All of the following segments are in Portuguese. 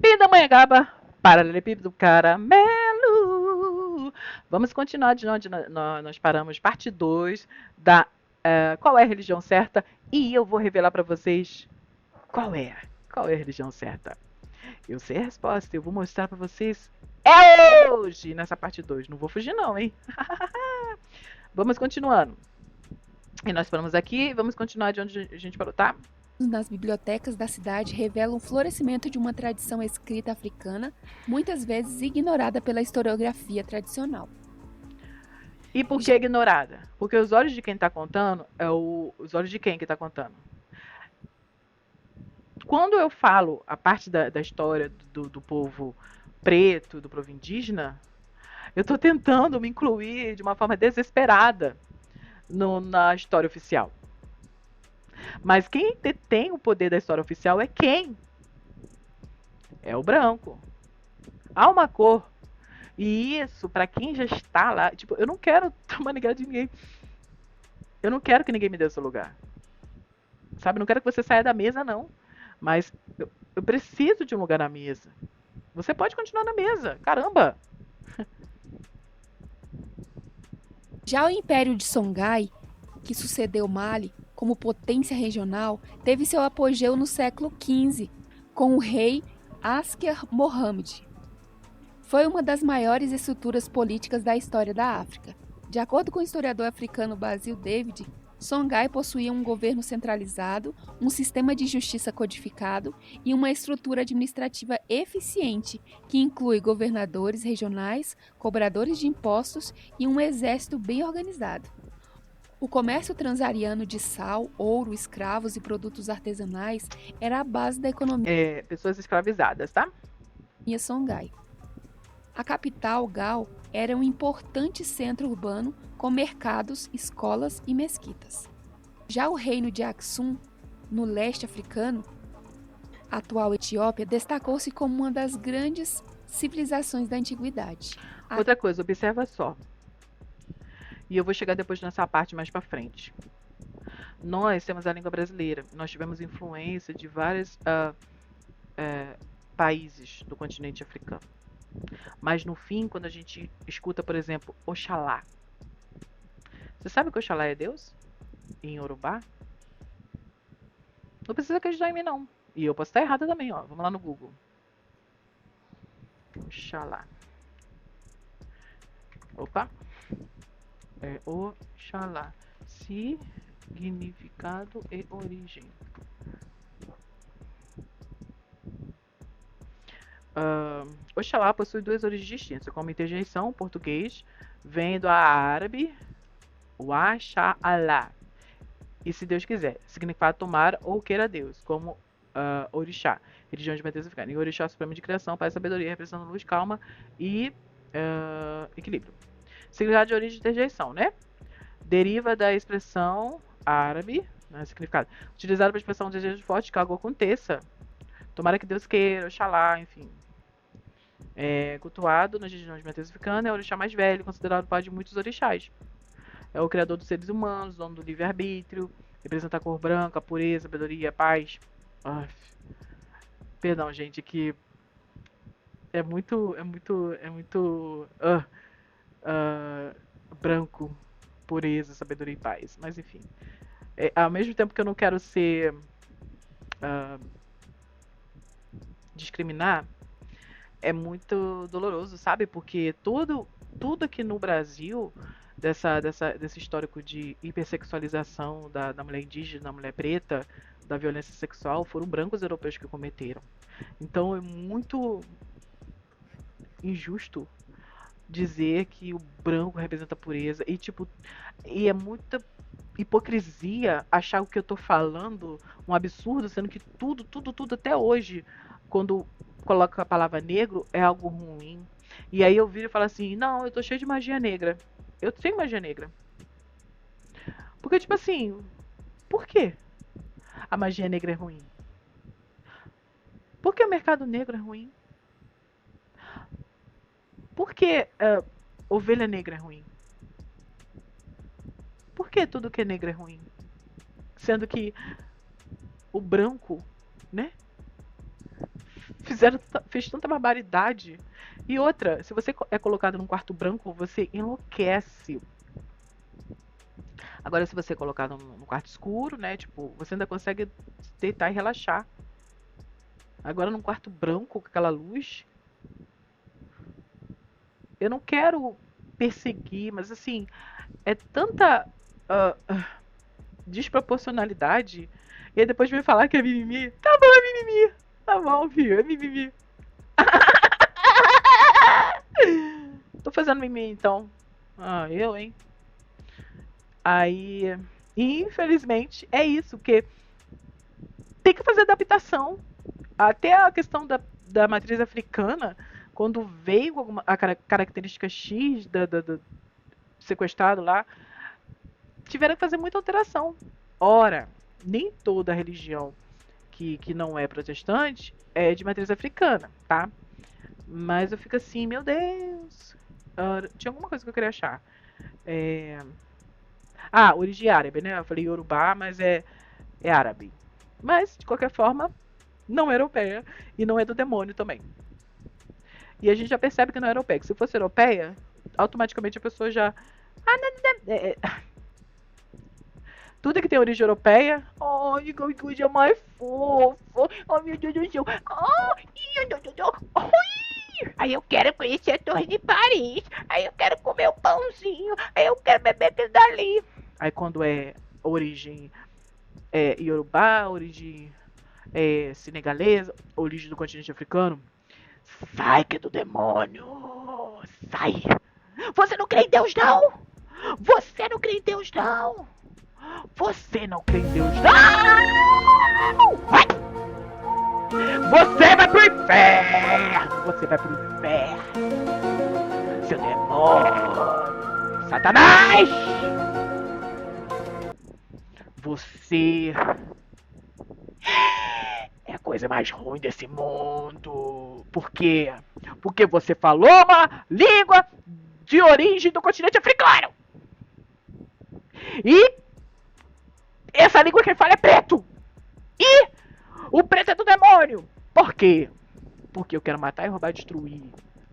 Pindamonhangaba, paralelepípedo caramelo. Vamos continuar de onde nós paramos, parte 2 da qual é a religião certa, e eu vou revelar para vocês qual é a religião certa. Eu sei a resposta, eu vou mostrar para vocês hoje nessa parte 2. Não vou fugir não, hein? Vamos continuando. E nós paramos aqui, vamos continuar de onde a gente parou, tá? Nas bibliotecas da cidade revelam o florescimento de uma tradição escrita africana, muitas vezes ignorada pela historiografia tradicional. E por Já que ignorada? Porque os olhos de quem está contando os olhos de quem que está contando. Quando eu falo a parte da história do povo preto, do povo indígena, eu estou tentando me incluir de uma forma desesperada na história oficial. Mas quem detém o poder da história oficial é quem? É o branco. Há uma cor. E isso, para quem já está lá, tipo, eu não quero tomar ninguém de ninguém. Eu não quero que ninguém me dê o seu lugar. Sabe? Não quero que você saia da mesa, não. Mas eu preciso de um lugar na mesa. Você pode continuar na mesa. Caramba! Já o Império de Songhai, que sucedeu Mali como potência regional, teve seu apogeu no século XV, com o rei Asker Mohammed. Foi uma das maiores estruturas políticas da história da África. De acordo com o historiador africano Basil David, Songhai possuía um governo centralizado, um sistema de justiça codificado e uma estrutura administrativa eficiente, que inclui governadores regionais, cobradores de impostos e um exército bem organizado. O comércio transariano de sal, ouro, escravos e produtos artesanais era a base da economia Pessoas escravizadas, tá? Songhai. A capital, Gao, era um importante centro urbano com mercados, escolas e mesquitas. Já o reino de Aksum, no leste africano, atual Etiópia, destacou-se como uma das grandes civilizações da antiguidade. Outra coisa, observa só. E eu vou chegar depois nessa parte mais para frente. Nós temos a língua brasileira. Nós tivemos influência de vários países do continente africano. Mas no fim, quando a gente escuta, por exemplo, Oxalá. Você sabe que Oxalá é Deus? Em Yorubá? Não precisa acreditar em mim, não. E eu posso estar errada também, ó. Vamos lá no Google. Oxalá. Opa. É Oxalá. Significado e origem. Oxalá possui duas origens distintas, como interjeição, português, vem do árabe, Waxalá. E se Deus quiser, significa tomar ou queira Deus, como orixá, religião de matriz africana. E orixá supremo de criação, pai sabedoria, representando luz, calma e equilíbrio. Significado de origem de interjeição, né? Deriva da expressão árabe, né, significado, utilizado para expressão de desejo forte que algo aconteça. Tomara que Deus queira, Oxalá, enfim. Cultuado nas regiões de matriz africana, é o orixá mais velho, considerado o pai de muitos orixás. É o criador dos seres humanos, dono do livre-arbítrio, representa a cor branca, a pureza, a sabedoria, a paz. Ai, perdão, gente, que branco, pureza, sabedoria e paz. Mas enfim, ao mesmo tempo que eu não quero ser discriminar, é muito doloroso, sabe? Porque tudo aqui no Brasil, desse histórico de hipersexualização da mulher indígena, da mulher preta, da violência sexual, foram brancos europeus que cometeram. Então é muito injusto dizer que o branco representa a pureza e é muita hipocrisia achar o que eu tô falando um absurdo, sendo que tudo até hoje, quando coloca a palavra negro, é algo ruim. E aí eu viro e falo assim: não, eu tô cheio de magia negra. Eu tenho magia negra. Porque, tipo assim, por que a magia negra é ruim? Por que o mercado negro é ruim? Por que ovelha negra é ruim? Por que tudo que é negro é ruim? Sendo que o branco, né, fez tanta barbaridade. E outra, se você é colocado num quarto branco, você enlouquece. Agora, se você é colocado num quarto escuro, né? Tipo, você ainda consegue deitar e relaxar. Agora, num quarto branco, com aquela luz, eu não quero perseguir, mas assim, é tanta desproporcionalidade. E aí depois vem falar que é mimimi. Tá bom, é mimimi. Tá bom, filho, é mimimi. Tô fazendo mimimi então. Ah, eu, hein? Aí, infelizmente, é isso, porque tem que fazer adaptação. Até a questão da matriz africana, quando veio a característica X do sequestrado lá, tiveram que fazer muita alteração. Ora, nem toda religião que não é protestante é de matriz africana, tá? Mas eu fico assim, meu Deus. Tinha alguma coisa que eu queria achar. Origem árabe, né? Eu falei Yorubá, mas é árabe. Mas, de qualquer forma, não é europeia e não é do demônio também. E a gente já percebe que não é europeia. Que se fosse europeia, automaticamente a pessoa já. Tudo que tem origem europeia. Ai, que coisa mais fofa. Ai, meu Deus do céu. Aí eu quero conhecer a Torre de Paris. Aí eu quero comer o pãozinho. Aí eu quero beber aquilo dali. Aí quando é origem Yorubá, origem senegalesa, origem do continente africano, sai que é do demônio. Sai. Você não crê em Deus, não? Você não crê em Deus, não? Você não crê em Deus, não? Vai! Você vai pro inferno! Você vai pro inferno! Seu demônio! Satanás! Você é a coisa mais ruim desse mundo. Por quê? Porque você falou uma língua de origem do continente africano. E essa língua quem fala é preto. E o preto é do demônio. Por quê? Porque eu quero matar e roubar e destruir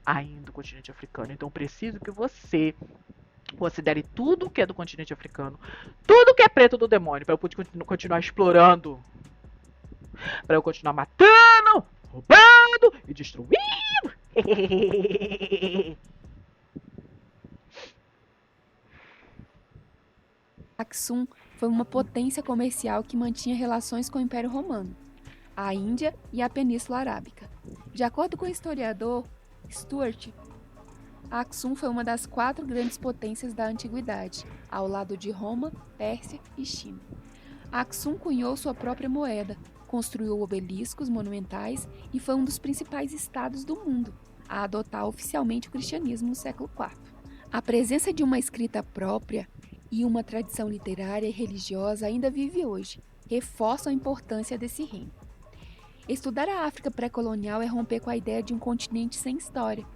ainda o continente africano. Então preciso que você considere tudo que é do continente africano, tudo que é preto do demônio, para eu continuar explorando, para eu continuar matando, roubando e destruindo. Aksum foi uma potência comercial que mantinha relações com o Império Romano, a Índia e a Península Arábica. De acordo com o historiador Stuart, Aksum foi uma das 4 grandes potências da antiguidade, ao lado de Roma, Pérsia e China. Aksum cunhou sua própria moeda, construiu obeliscos monumentais e foi um dos principais estados do mundo a adotar oficialmente o cristianismo no século IV. A presença de uma escrita própria e uma tradição literária e religiosa ainda vive hoje, reforçam a importância desse reino. Estudar a África pré-colonial é romper com a ideia de um continente sem história,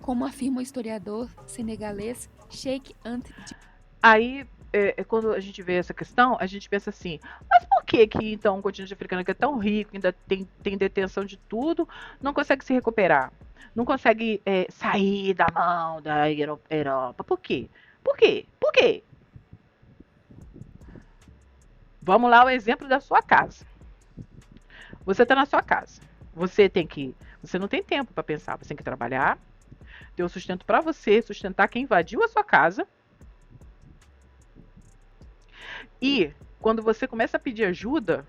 como afirma o historiador senegalês Cheikh Anta Diop. Aí, quando a gente vê essa questão, a gente pensa assim, mas por que então o continente africano, que é tão rico, ainda tem detenção de tudo, não consegue se recuperar? Não consegue sair da mão da Europa? Por quê? Por quê? Por quê? Vamos lá, o exemplo da sua casa. Você está na sua casa. Você não tem tempo para pensar. Você tem que trabalhar, ter o sustento para você, sustentar quem invadiu a sua casa. E quando você começa a pedir ajuda,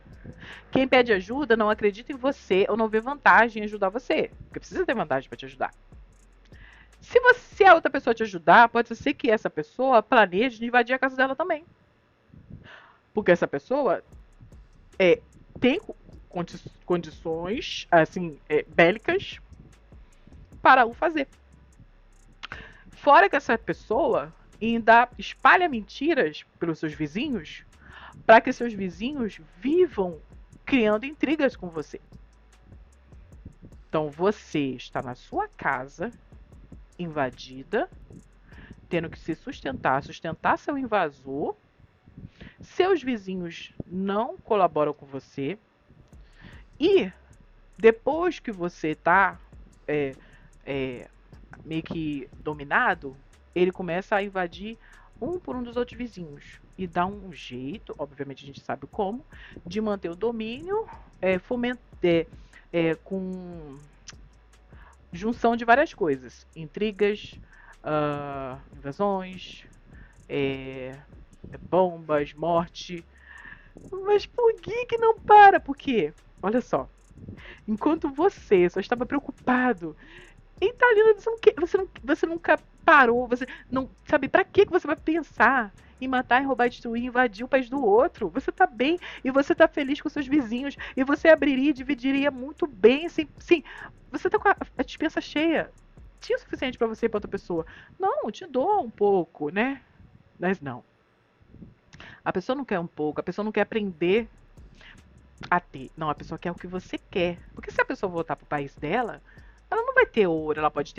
quem pede ajuda não acredita em você ou não vê vantagem em ajudar você. Porque precisa ter vantagem para te ajudar. Se a outra pessoa te ajudar, pode ser que essa pessoa planeje invadir a casa dela também. Porque essa pessoa tem condições assim, bélicas para o fazer. Fora que essa pessoa ainda espalha mentiras pelos seus vizinhos para que seus vizinhos vivam criando intrigas com você. Então você está na sua casa, invadida, tendo que se sustentar seu invasor. Seus vizinhos não colaboram com você e Depois que você tá é, é, meio que dominado, ele começa a invadir um por um dos outros vizinhos. E dá um jeito, obviamente a gente sabe como, de manter o domínio com junção de várias coisas. Intrigas, invasões, é, bombas, morte. Mas por que não para? Por quê? Olha só. Enquanto você só estava preocupado em estar ali, você nunca parou, você não sabe pra que você vai pensar em matar, em roubar, destruir, invadir o país do outro. Você tá bem e você tá feliz com seus vizinhos e você abriria e dividiria muito bem, sim, você tá com a dispensa cheia. Tinha o suficiente pra você e pra outra pessoa. Não, te dou um pouco, né? Mas não. A pessoa não quer um pouco, a pessoa não quer aprender a ter. Não, a pessoa quer o que você quer. Porque se a pessoa voltar pro país dela, ela não vai ter ouro, ela pode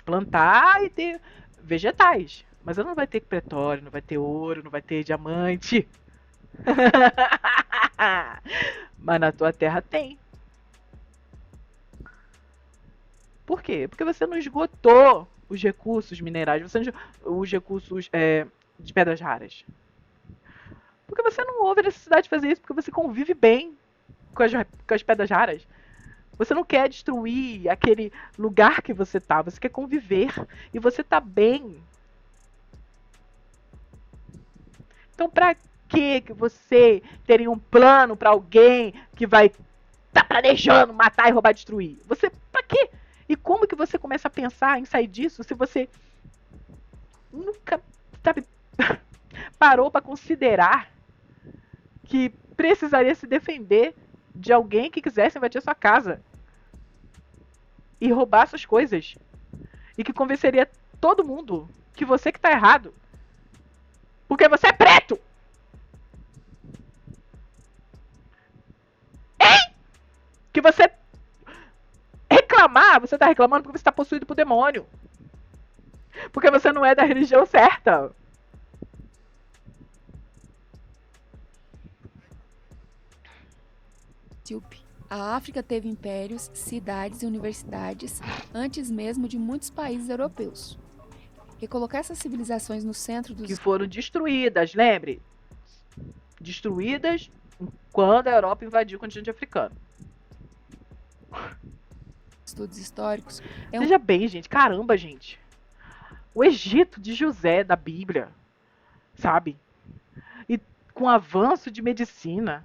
plantar e ter vegetais, mas ela não vai ter petróleo, não vai ter ouro, não vai ter diamante. Mas na tua terra tem. Por quê? Porque você não esgotou os recursos minerais, os recursos de pedras raras. Porque você não houve necessidade de fazer isso, porque você convive bem com as pedras raras. Você não quer destruir aquele lugar que você tá, você quer conviver e você tá bem. Então, pra que você teria um plano pra alguém que vai tá planejando matar e roubar, destruir? Você, pra quê? E como que você começa a pensar em sair disso se você nunca, sabe, parou pra considerar que precisaria se defender de alguém que quisesse invadir a sua casa e roubar suas coisas? E que convenceria todo mundo que você que tá errado. Porque você é preto! Que você reclamar, você tá reclamando porque você tá possuído por demônio. Porque você não é da religião certa. A África teve impérios, cidades e universidades antes mesmo de muitos países europeus. Recolocar essas civilizações no centro Que dos foram destruídas, lembre? Destruídas quando a Europa invadiu o continente africano. estudos históricos Veja bem, gente, caramba, gente. O Egito de José, da Bíblia, sabe? E com o avanço de medicina.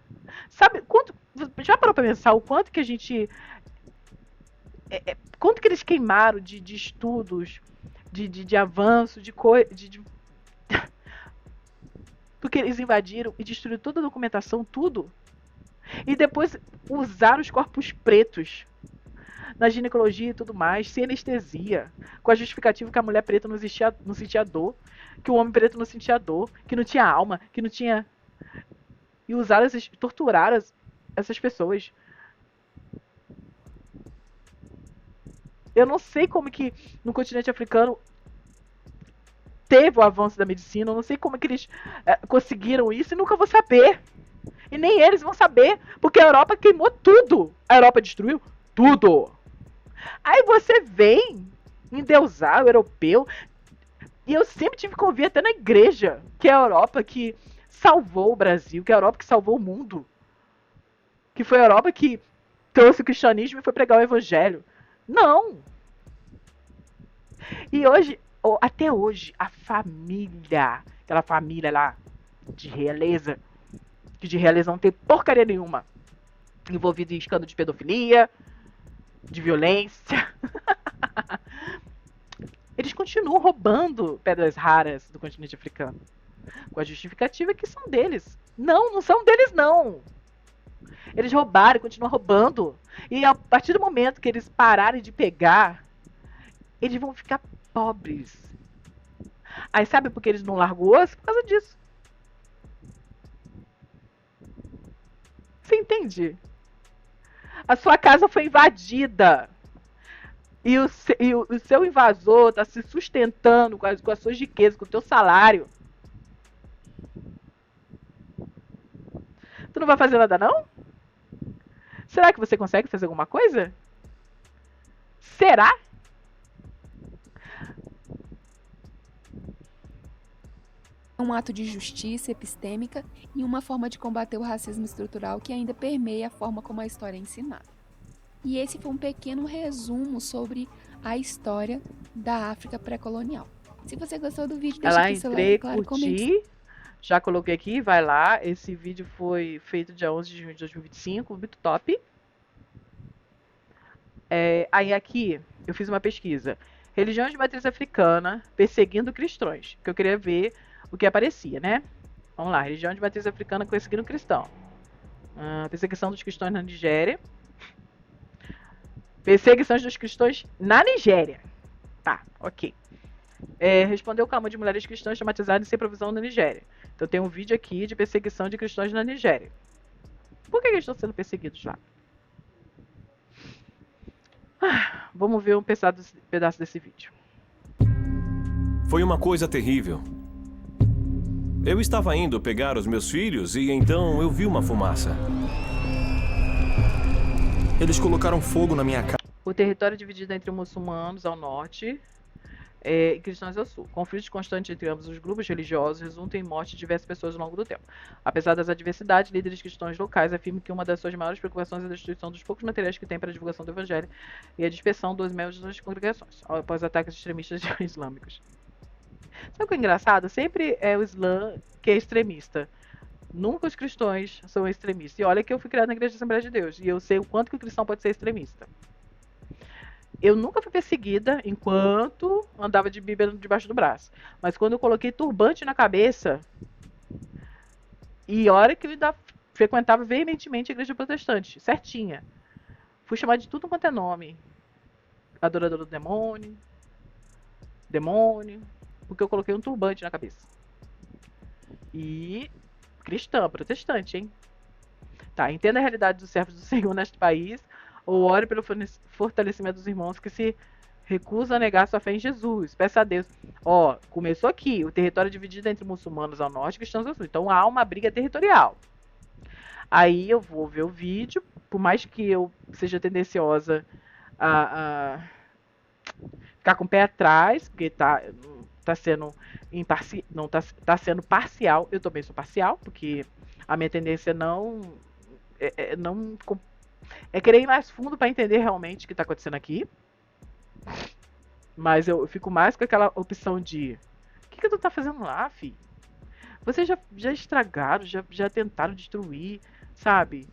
Sabe quanto. Já parou pra pensar o quanto que a gente. Quanto que eles queimaram de estudos, de avanço, porque eles invadiram e destruíram toda a documentação, tudo. E depois usaram os corpos pretos na ginecologia e tudo mais, sem anestesia, com a justificativa que a mulher preta não sentia dor, que o homem preto não sentia dor, que não tinha alma, que não tinha. E usaram, torturaram essas pessoas. Eu não sei como que no continente africano teve o avanço da medicina, eu não sei como que eles conseguiram isso e nunca vou saber. E nem eles vão saber, porque a Europa queimou tudo. A Europa destruiu tudo. Aí você vem endeusar o europeu. E eu sempre tive que ouvir até na igreja que é a Europa que salvou o Brasil, que é a Europa que salvou o mundo. Que foi a Europa que trouxe o cristianismo e foi pregar o evangelho. Não! E hoje, até hoje, a família, aquela família lá de realeza, que de realeza não tem porcaria nenhuma, envolvida em escândalo de pedofilia, de violência. Eles continuam roubando pedras raras do continente africano. Com a justificativa que são deles. Não, não são deles, não. Eles roubaram e continuam roubando. E a partir do momento que eles pararem de pegar, eles vão ficar pobres. Aí sabe por que eles não largam o osso? Por causa disso. Você entende? A sua casa foi invadida. E o seu invasor está se sustentando com as suas riquezas, com o teu salário. Tu não vai fazer nada, não? Será que você consegue fazer alguma coisa? Será? Um ato de justiça epistêmica e uma forma de combater o racismo estrutural que ainda permeia a forma como a história é ensinada. E esse foi um pequeno resumo sobre a história da África pré-colonial. Se você gostou do vídeo, deixa Ela aqui seu like, entrei, claro, comente. curti. Já coloquei aqui, vai lá. Esse vídeo foi feito dia 11 de junho de 2025, muito top. Aí aqui eu fiz uma pesquisa. Religiões de matriz africana perseguindo cristãos. Que eu queria ver o que aparecia, né? Vamos lá, religião de matriz africana perseguindo cristão. Perseguição dos cristãos na Nigéria. Perseguição dos cristãos na Nigéria. Tá, ok. Respondeu o clamor de mulheres cristãs traumatizadas sem provisão na Nigéria. Então tem um vídeo aqui de perseguição de cristãos na Nigéria. Por que eles estão sendo perseguidos lá? Vamos ver um pedaço desse vídeo. Foi uma coisa terrível. Eu estava indo pegar os meus filhos e então eu vi uma fumaça. Eles colocaram fogo na minha casa. O território é dividido entre muçulmanos ao norte e cristãos ao sul. Conflitos constantes entre ambos os grupos religiosos resultam em morte de diversas pessoas ao longo do tempo. Apesar das adversidades, líderes cristãos locais afirmam que uma das suas maiores preocupações é a destruição dos poucos materiais que têm para a divulgação do evangelho e a dispersão dos membros das congregações, após ataques extremistas islâmicos. Sabe o que é engraçado? Sempre é o Islã que é extremista. Nunca os cristãos são extremistas. E olha que eu fui criado na Igreja da Assembleia de Deus. E eu sei o quanto que o cristão pode ser extremista. Eu nunca fui perseguida enquanto andava de Bíblia debaixo do braço. Mas quando eu coloquei turbante na cabeça, e hora que eu ainda frequentava veementemente a igreja protestante, certinha. Fui chamada de tudo quanto é nome. Adoradora do demônio. Porque eu coloquei um turbante na cabeça. E cristã, protestante, hein? Tá, entenda a realidade dos servos do Senhor neste país, ou ore pelo fortalecimento dos irmãos que se recusam a negar sua fé em Jesus. Peça a Deus. Ó, começou aqui, o território é dividido entre muçulmanos ao norte e cristãos ao sul. Então há uma briga territorial. Aí eu vou ver o vídeo, por mais que eu seja tendenciosa a ficar com o pé atrás, porque tá sendo não tá sendo parcial. Eu também sou parcial, porque a minha tendência não é querer ir mais fundo para entender realmente o que está acontecendo aqui. Mas eu fico mais com aquela opção de: o que tu tá fazendo lá, fi? Vocês já estragaram, já tentaram destruir, sabe?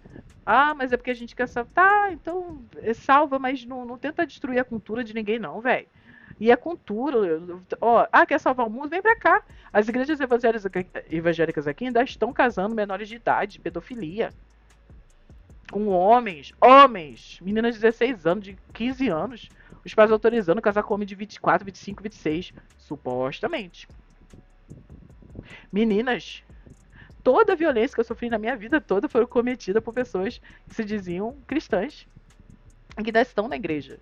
Ah, mas é porque a gente quer salvar. Tá, então salva, mas não tenta destruir a cultura de ninguém, não, velho. E a cultura, ó, quer salvar o mundo? Vem pra cá. As igrejas evangélicas aqui ainda estão casando menores de idade, pedofilia. Com homens, meninas de 16 anos, de 15 anos, os pais autorizando casar com homem de 24, 25, 26, supostamente. Meninas, toda a violência que eu sofri na minha vida toda foi cometida por pessoas que se diziam cristãs e que ainda estão na igreja.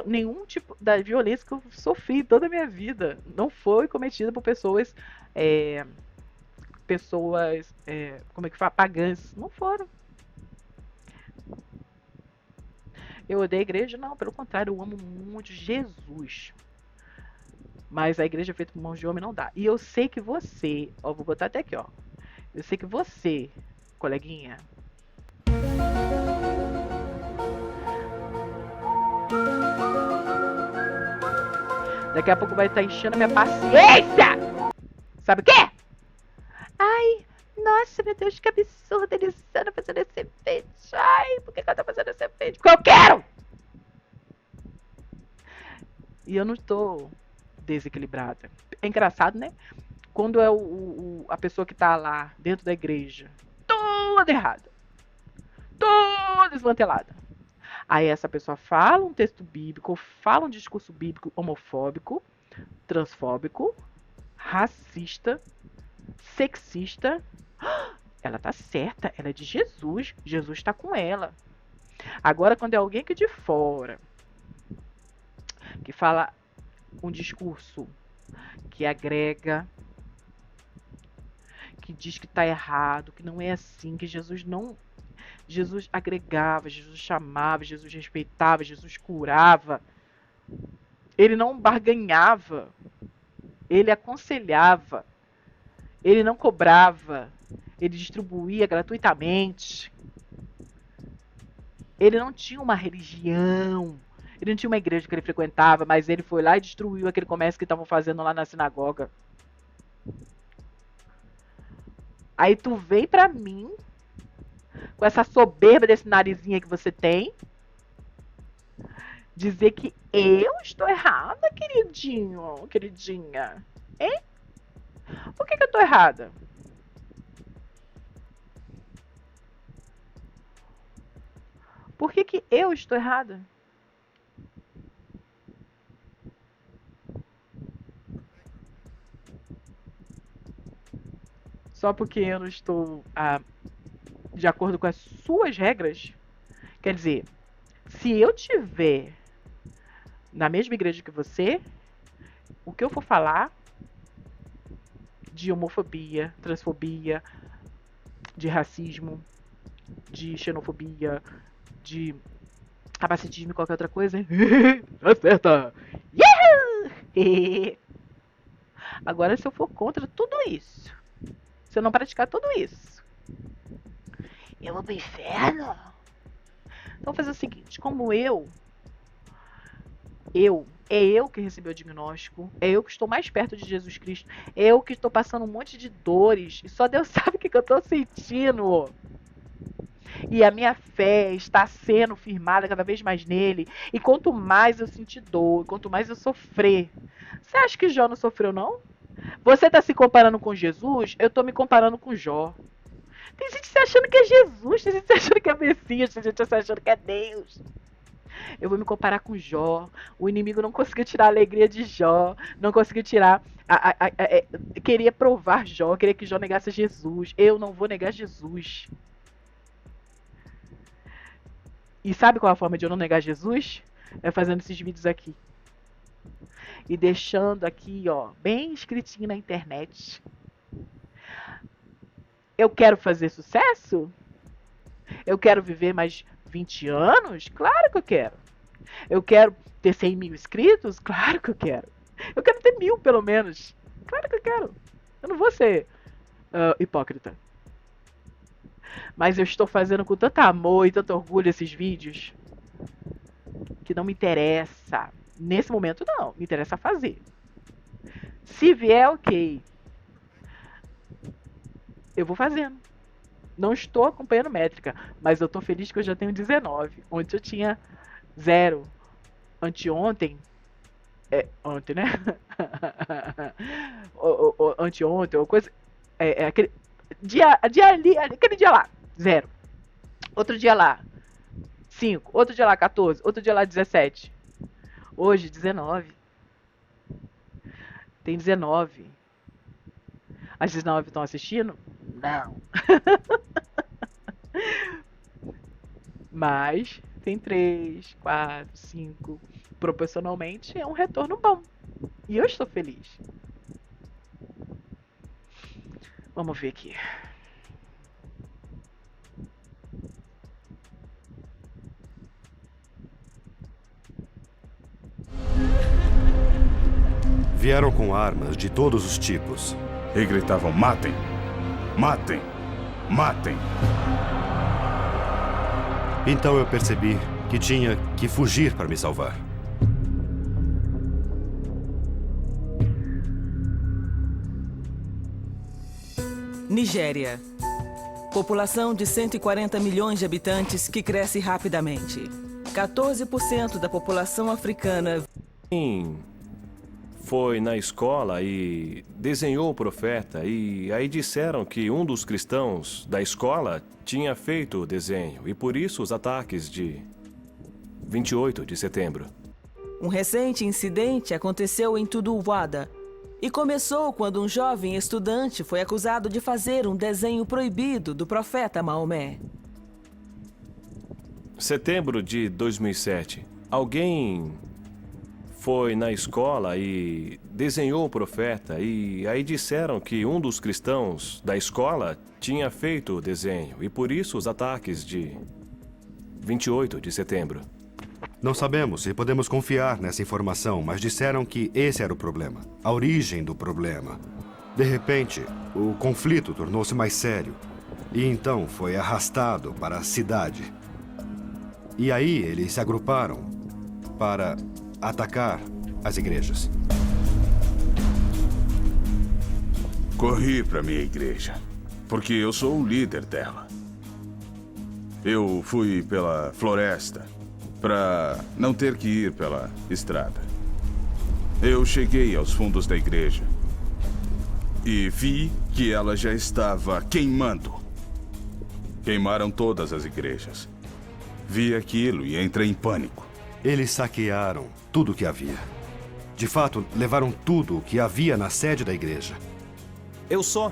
Nenhum tipo da violência que eu sofri toda a minha vida não foi cometida por pessoas como é que fala? Pagãs. Não foram. Eu odeio a igreja? Não, pelo contrário, eu amo muito Jesus. Mas a igreja feita por mãos de homem não dá. E eu sei que você, ó, vou botar até aqui, ó. Eu sei que você, coleguinha, daqui a pouco vai estar enchendo a minha paciência. Sabe o quê? Ai, nossa, meu Deus, que absurdo eles estão fazendo esse vídeo. Ai, por que ela tá fazendo esse vídeo? Porque eu quero! E eu não estou desequilibrada. É engraçado, né? Quando é a pessoa que tá lá dentro da igreja, toda errada, toda desmantelada. Aí essa pessoa fala um texto bíblico, fala um discurso bíblico homofóbico, transfóbico, racista, sexista. Ela tá certa, ela é de Jesus, Jesus tá com ela. Agora, quando é alguém que de fora, que fala um discurso que agrega, que diz que tá errado, que não é assim, que Jesus não Jesus agregava, Jesus chamava, Jesus respeitava, Jesus curava. Ele não barganhava, ele aconselhava, ele não cobrava, ele distribuía gratuitamente. Ele não tinha uma religião, ele não tinha uma igreja que ele frequentava, mas ele foi lá e destruiu aquele comércio que estavam fazendo lá na sinagoga. Aí tu vem pra mim, com essa soberba desse narizinho que você tem, dizer que eu estou errada, queridinho, queridinha. Hein? Por que eu tô errada? Por que eu estou errada? Só porque eu não estou de acordo com as suas regras? Quer dizer, se eu tiver na mesma igreja que você, o que eu for falar de homofobia, transfobia, de racismo, de xenofobia, de capacitismo e qualquer outra coisa, acerta! Agora, se eu for contra tudo isso, se eu não praticar tudo isso, eu vou pro inferno? Então, vou fazer o seguinte: como é eu que recebi o diagnóstico, é eu que estou mais perto de Jesus Cristo, é eu que estou passando um monte de dores, e só Deus sabe o que eu estou sentindo. E a minha fé está sendo firmada cada vez mais nele. E quanto mais eu sentir dor, quanto mais eu sofrer. Você acha que Jó não sofreu, não? Você está se comparando com Jesus? Eu estou me comparando com Jó. Tem gente se achando que é Jesus, tem gente se achando que é Messias, tem gente se achando que é Deus. Eu vou me comparar com Jó. O inimigo não conseguiu tirar a alegria de Jó. Não conseguiu tirar... queria provar Jó, queria que Jó negasse Jesus. Eu não vou negar Jesus. E sabe qual é a forma de eu não negar Jesus? É fazendo esses vídeos aqui. E deixando aqui, ó, bem escritinho na internet. Eu quero fazer sucesso? Eu quero viver mais 20 anos? Claro que eu quero. Eu quero ter 100 mil inscritos? Claro que eu quero. Eu quero ter 1000, pelo menos. Claro que eu quero. Eu não vou ser hipócrita. Mas eu estou fazendo com tanto amor e tanto orgulho esses vídeos que não me interessa. Nesse momento, não. Me interessa fazer. Se vier, ok. Eu vou fazendo. Não estou acompanhando métrica, mas eu estou feliz que eu já tenho 19. Ontem eu tinha 0. Anteontem. Ontem, né? Anteontem, ou coisa. Aquele dia ali, aquele dia lá, 0. Outro dia lá, 5. Outro dia lá, 14. Outro dia lá, 17. Hoje, 19. Tem 19. As 19 estão assistindo? Não. Mas tem 3, 4, 5. Proporcionalmente é um retorno bom. E eu estou feliz. Vamos ver aqui. Vieram com armas de todos os tipos. E gritavam: matem! Matem! Matem! Então eu percebi que tinha que fugir para me salvar. Nigéria. População de 140 milhões de habitantes que cresce rapidamente. 14% da população africana foi na escola e desenhou o profeta, e aí disseram que um dos cristãos da escola tinha feito o desenho, e por isso os ataques de 28 de setembro. Um recente incidente aconteceu em Tuduwada e começou quando um jovem estudante foi acusado de fazer um desenho proibido do profeta Maomé. Setembro de 2007, alguém foi na escola e desenhou o profeta, e aí disseram que um dos cristãos da escola tinha feito o desenho, e por isso os ataques de 28 de setembro. Não sabemos se podemos confiar nessa informação, mas disseram que esse era o problema, a origem do problema. De repente, o conflito tornou-se mais sério, e então foi arrastado para a cidade. E aí eles se agruparam para atacar as igrejas. Corri para minha igreja, porque eu sou o líder dela. Eu fui pela floresta para não ter que ir pela estrada. Eu cheguei aos fundos da igreja e vi que ela já estava queimando. Queimaram todas as igrejas. Vi aquilo e entrei em pânico. Eles saquearam tudo o que havia. De fato, levaram tudo o que havia na sede da igreja. Eu só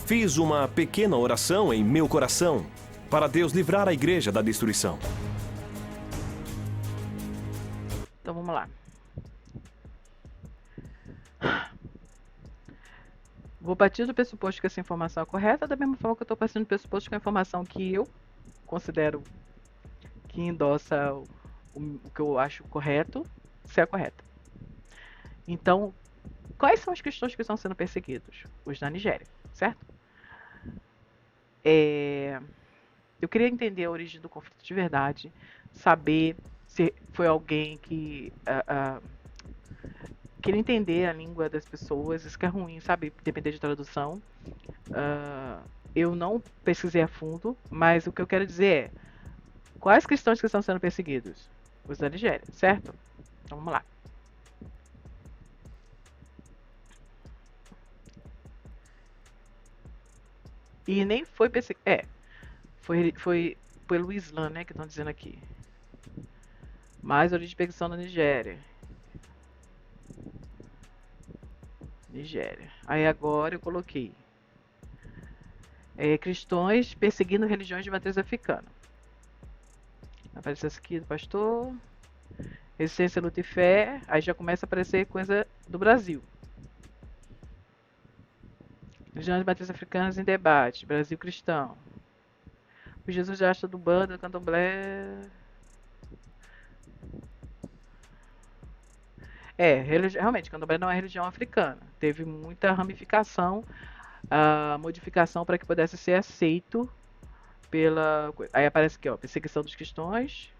fiz uma pequena oração em meu coração para Deus livrar a igreja da destruição. Então vamos lá. Vou partir do pressuposto que essa informação é correta, da mesma forma que eu estou partindo do pressuposto que a informação que eu considero que endossa o que eu acho correto, se é correta. Então, quais são os cristãos que estão sendo perseguidos? Os da Nigéria, certo? Eu queria entender a origem do conflito de verdade, saber se foi alguém que... queria entender a língua das pessoas, isso que é ruim, sabe? Depender de tradução. Eu não pesquisei a fundo, mas o que eu quero dizer é: quais cristãos que estão sendo perseguidos? Os da Nigéria, certo? Então vamos lá. E nem foi perseguido. Foi pelo Islã, né? Que estão dizendo aqui. Mais origem de perseguição na Nigéria. Nigéria. Aí agora eu coloquei cristãos perseguindo religiões de matriz africana. Apareceu essa aqui do pastor. Resistência, luta e fé. Aí já começa a aparecer coisa do Brasil. Religiões de matriz africanas em debate. Brasil cristão. O Jesus de Asta do Banda, Candomblé. Realmente, Candomblé não é religião africana. Teve muita ramificação, modificação para que pudesse ser aceito pela... Aí aparece aqui, ó, perseguição dos cristãos,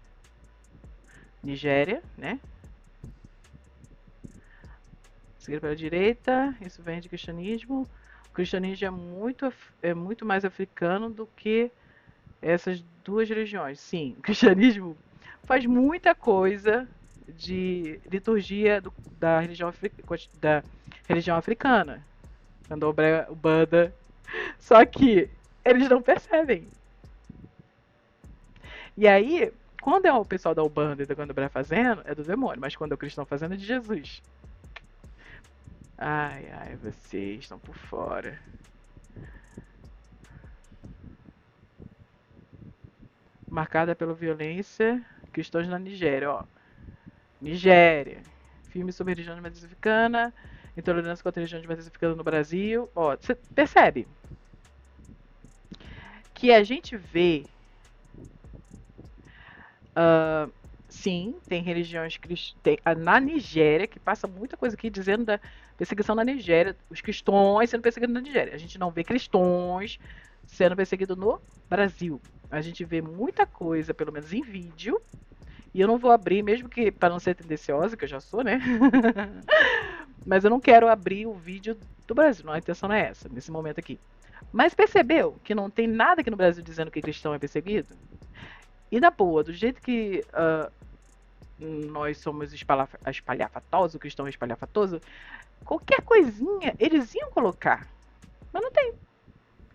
Nigéria, né? Seguido pela direita, isso vem de cristianismo. O cristianismo é muito mais africano do que essas duas religiões. Sim, o cristianismo faz muita coisa de liturgia da religião africana, Candomblé, Ubanda, só que eles não percebem. E aí, quando é o pessoal da Ubanda e da Candomblé fazendo, é do demônio, mas quando é o cristão fazendo, é de Jesus. Ai, vocês estão por fora. Marcada pela violência, cristãos na Nigéria, ó. Nigéria, filme sobre religião de matriz africana, intolerância contra a religião de matriz africana no Brasil. Ó, você percebe que a gente vê, sim, tem religiões cristãs na Nigéria, que passa muita coisa aqui dizendo da perseguição na Nigéria, os cristãos sendo perseguidos na Nigéria. A gente não vê cristãos sendo perseguidos no Brasil. A gente vê muita coisa, pelo menos em vídeo. E eu não vou abrir, mesmo que para não ser tendenciosa, que eu já sou, né? Mas eu não quero abrir o vídeo do Brasil. A intenção não é essa, nesse momento aqui. Mas percebeu que não tem nada aqui no Brasil dizendo que cristão é perseguido? E na boa, do jeito que nós somos espalhafatosos, o cristão é espalhafatoso, qualquer coisinha eles iam colocar. Mas não tem.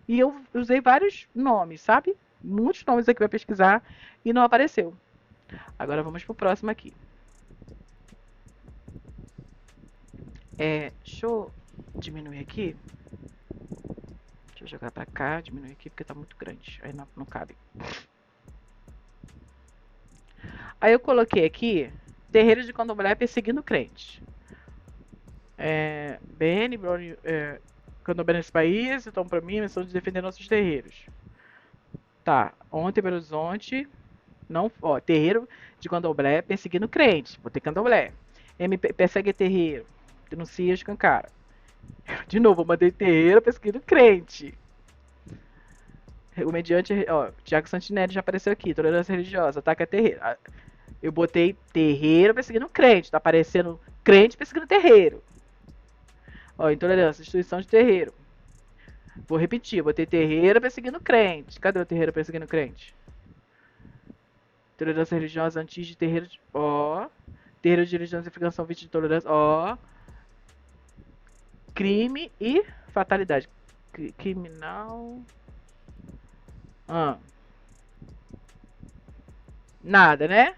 E eu usei vários nomes, sabe? Muitos nomes aqui para pesquisar e não apareceu. Agora vamos pro próximo aqui. Deixa eu diminuir aqui. Deixa eu jogar pra cá, diminuir aqui porque tá muito grande. Aí não cabe. Aí eu coloquei aqui terreiros de candomblé perseguindo crentes. BN, candomblé nesse país, então para mim a missão de defender nossos terreiros. Tá, ontem Belo Horizonte, não, ó, terreiro de candomblé perseguindo crentes, vou ter candomblé. MP persegue terreiro, denuncia escancara. De novo, eu mandei terreiro perseguindo crente. O mediante, ó, Tiago Santinelli já apareceu aqui, tolerância religiosa, ataca terreiro. Eu botei terreiro perseguindo crente, tá aparecendo crente perseguindo terreiro. Ó, intolerância, instituição de terreiro. Vou repetir, botei terreiro perseguindo crente. Cadê o terreiro perseguindo crente? Tolerância religiosa antes de terreiro de... Ó. Terreiro de religião e são vítimas de tolerância. Ó. Crime e fatalidade. Criminal. Nada, né?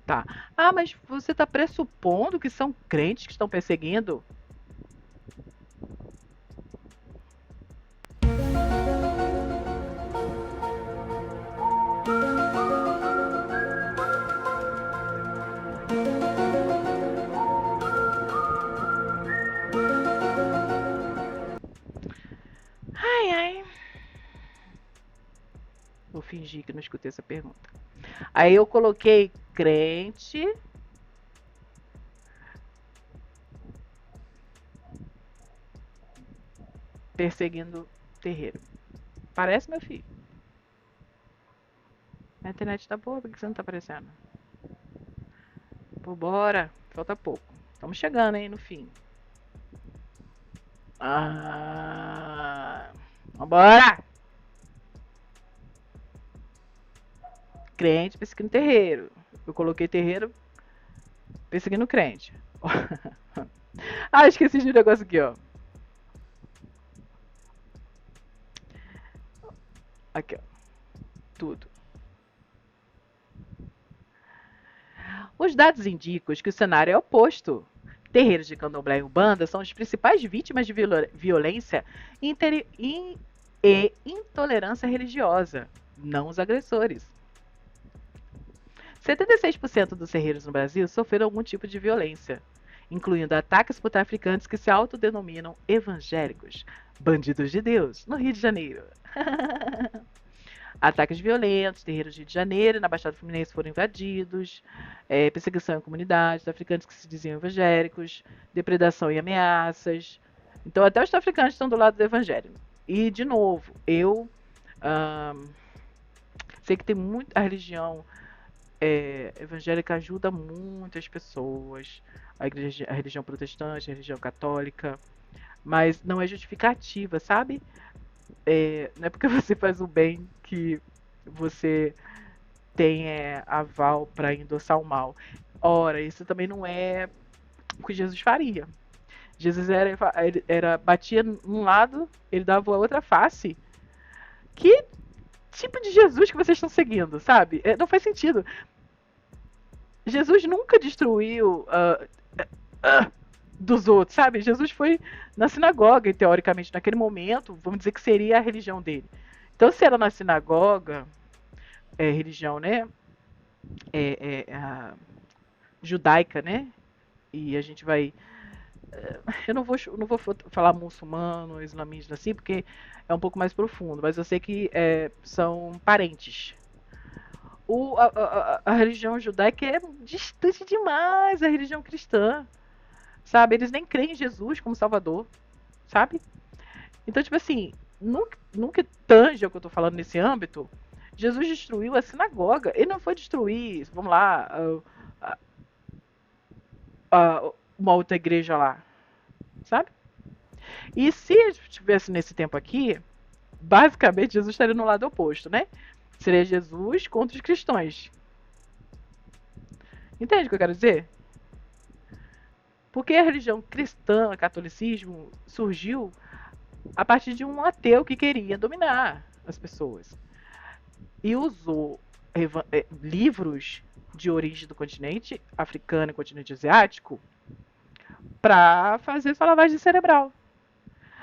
Tá. Ah, mas você tá pressupondo que são crentes que estão perseguindo? Ai, ai. Vou fingir que não escutei essa pergunta. Aí eu coloquei crente. Perseguindo terreiro. Parece, meu filho? A internet tá boa, por que você não tá aparecendo? Pô, bora. Falta pouco. Estamos chegando, hein, no fim. Vambora! Crente perseguindo terreiro. Eu coloquei terreiro perseguindo crente. Esqueci de um negócio aqui, ó. Aqui, ó. Tudo. Os dados indicam que o cenário é oposto. Terreiros de candomblé e umbanda são as principais vítimas de violência e intolerância religiosa, não os agressores. 76% dos terreiros no Brasil sofreram algum tipo de violência, incluindo ataques por traficantes que se autodenominam evangélicos, bandidos de Deus, no Rio de Janeiro. Ataques violentos, terreiros do Rio de Janeiro e na Baixada Fluminense foram invadidos, perseguição em comunidades, traficantes que se diziam evangélicos, depredação e ameaças. Então até os traficantes estão do lado do evangelho. E, de novo, eu sei que tem a religião evangélica ajuda muitas pessoas, a religião protestante, a religião católica, mas não é justificativa, sabe? Não é porque você faz o bem que você tem aval para endossar o mal. Ora, isso também não é o que Jesus faria. Jesus batia num lado, ele dava a outra face. Que tipo de Jesus que vocês estão seguindo, sabe? Não faz sentido. Jesus nunca destruiu dos outros, sabe? Jesus foi na sinagoga e, teoricamente, naquele momento, vamos dizer que seria a religião dele. Então, se era na sinagoga, religião, né? Judaica, né? E a gente vai... Eu não vou falar muçulmano, islamista, assim, porque é um pouco mais profundo, mas eu sei que são parentes. A religião judaica é distante demais da religião cristã, sabe? Eles nem creem em Jesus como Salvador, sabe? Então, tipo assim, nunca tange o que eu tô falando nesse âmbito. Jesus destruiu a sinagoga. Ele não foi destruir, vamos lá, uma outra igreja lá, sabe? E se estivesse nesse tempo aqui, basicamente Jesus estaria no lado oposto, né? Seria Jesus contra os cristãos. Entende o que eu quero dizer? Porque a religião cristã, o catolicismo, surgiu a partir de um ateu que queria dominar as pessoas. E usou livros de origem do continente africano e continente asiático para fazer sua lavagem cerebral.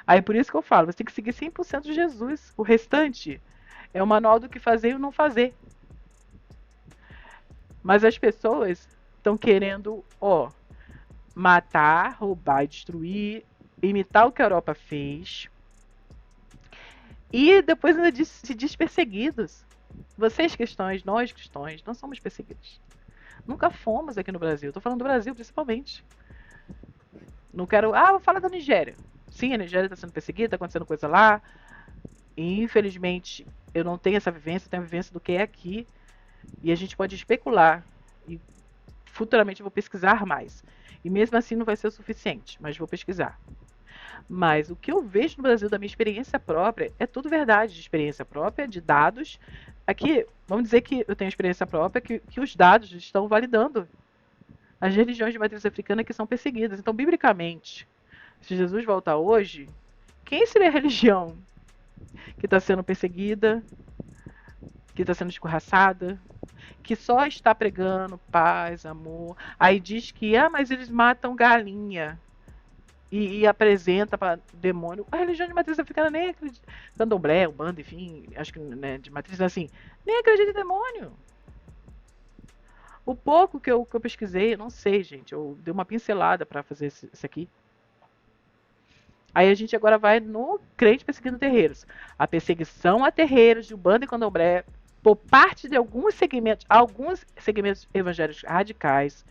Aí por isso que eu falo, você tem que seguir 100% de Jesus. O restante é o manual do que fazer e o não fazer. Mas as pessoas estão querendo, matar, roubar e destruir, imitar o que a Europa fez. E depois ainda se diz perseguidos. Vocês cristãos, nós cristãos, não somos perseguidos. Nunca fomos aqui no Brasil. Estou falando do Brasil principalmente. Não quero... vou falar da Nigéria. Sim, a Nigéria está sendo perseguida, está acontecendo coisa lá. E, infelizmente, eu não tenho essa vivência, eu tenho a vivência do que é aqui. E a gente pode especular. E futuramente eu vou pesquisar mais. E mesmo assim não vai ser o suficiente, mas vou pesquisar. Mas o que eu vejo no Brasil da minha experiência própria é tudo verdade, de experiência própria, de dados. Aqui, vamos dizer que eu tenho experiência própria, que os dados estão validando as religiões de matriz africana que são perseguidas. Então, biblicamente, se Jesus voltar hoje, quem seria a religião que está sendo perseguida, que está sendo escorraçada, que só está pregando paz, amor? Aí diz que, mas eles matam galinha e apresenta para demônio. A religião de matriz africana nem acredita. Candomblé, Umbanda, enfim, acho que, né, de matriz assim, nem acredita em demônio. O pouco que eu pesquisei, eu não sei, gente, eu dei uma pincelada para fazer isso aqui. Aí a gente agora vai no crente perseguindo terreiros. A perseguição a terreiros de Umbanda e Candomblé por parte de alguns segmentos evangélicos radicais,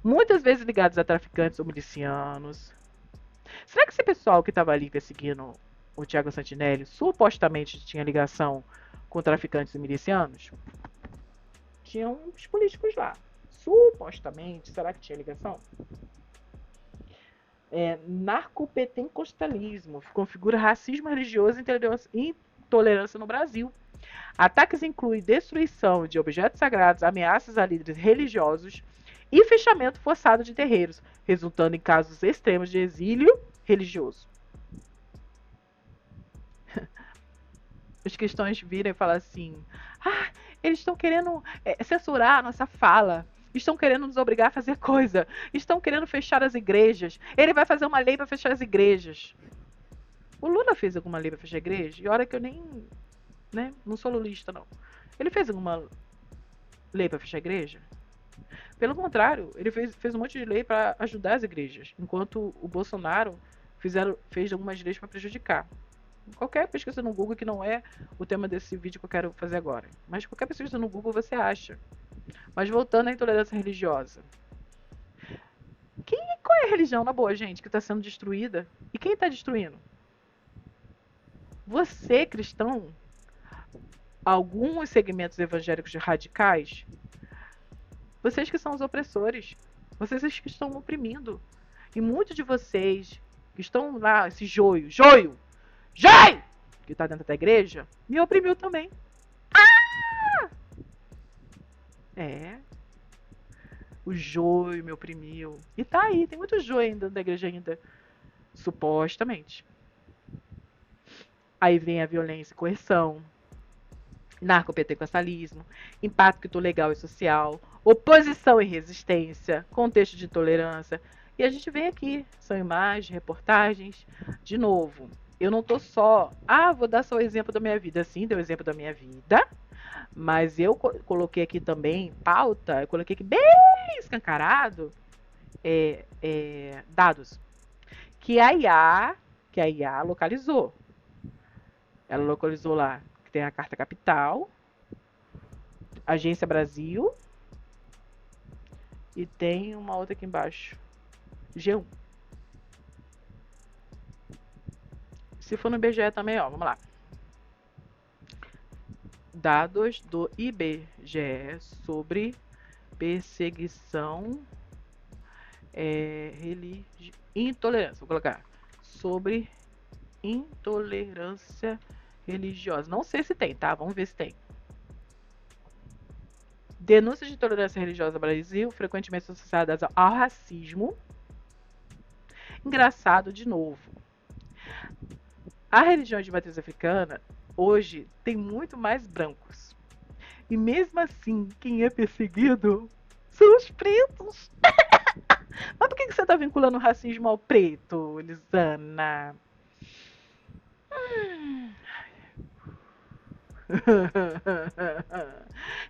muitas vezes ligados a traficantes ou milicianos. Será que esse pessoal que estava ali perseguindo o Tiago Santinelli supostamente tinha ligação com traficantes e milicianos? Tinham uns políticos lá. Supostamente, será que tinha ligação? Narcopentecostalismo configura racismo religioso e intolerância no Brasil. Ataques incluem destruição de objetos sagrados, ameaças a líderes religiosos e fechamento forçado de terreiros, resultando em casos extremos de exílio religioso. Os cristãos viram e falam assim: eles estão querendo censurar a nossa fala, estão querendo nos obrigar a fazer coisa, estão querendo fechar as igrejas, ele vai fazer uma lei para fechar as igrejas. O Lula fez alguma lei para fechar a igreja? E olha que eu nem, não sou lulista, não. Ele fez alguma lei para fechar a igreja? Pelo contrário, ele fez um monte de lei para ajudar as igrejas, enquanto o Bolsonaro fez algumas leis para prejudicar. Qualquer pesquisa no Google, que não é o tema desse vídeo que eu quero fazer agora, mas qualquer pesquisa no Google você acha. Mas voltando à intolerância religiosa. Qual é a religião, na boa, gente, que está sendo destruída? E quem está destruindo? Você, cristão, alguns segmentos evangélicos radicais, vocês que são os opressores, vocês que estão oprimindo. E muitos de vocês que estão lá, esse joio, que está dentro da igreja, me oprimiu também. O joio me oprimiu. E tá aí, tem muito joio ainda da igreja ainda, supostamente. Aí vem a violência e coerção, narcopentecostalismo, impacto legal e social, oposição e resistência, contexto de intolerância. E a gente vem aqui, são imagens, reportagens. De novo, eu não tô só, vou dar só o exemplo da minha vida. Sim, deu o exemplo da minha vida, mas eu coloquei aqui também pauta, eu coloquei aqui bem escancarado, dados que a IA localizou. Ela localizou lá que tem a Carta Capital, Agência Brasil, e tem uma outra aqui embaixo, G1. Se for no IBGE também, vamos lá. Dados do IBGE sobre perseguição, intolerância. Vou colocar sobre intolerância religiosa. Não sei se tem, tá? Vamos ver se tem. Denúncias de intolerância religiosa no Brasil, frequentemente associadas ao racismo. Engraçado, de novo. A religião de matriz africana, hoje, tem muito mais brancos. E mesmo assim, quem é perseguido são os pretos. Mas por que você está vinculando o racismo ao preto, Lisana?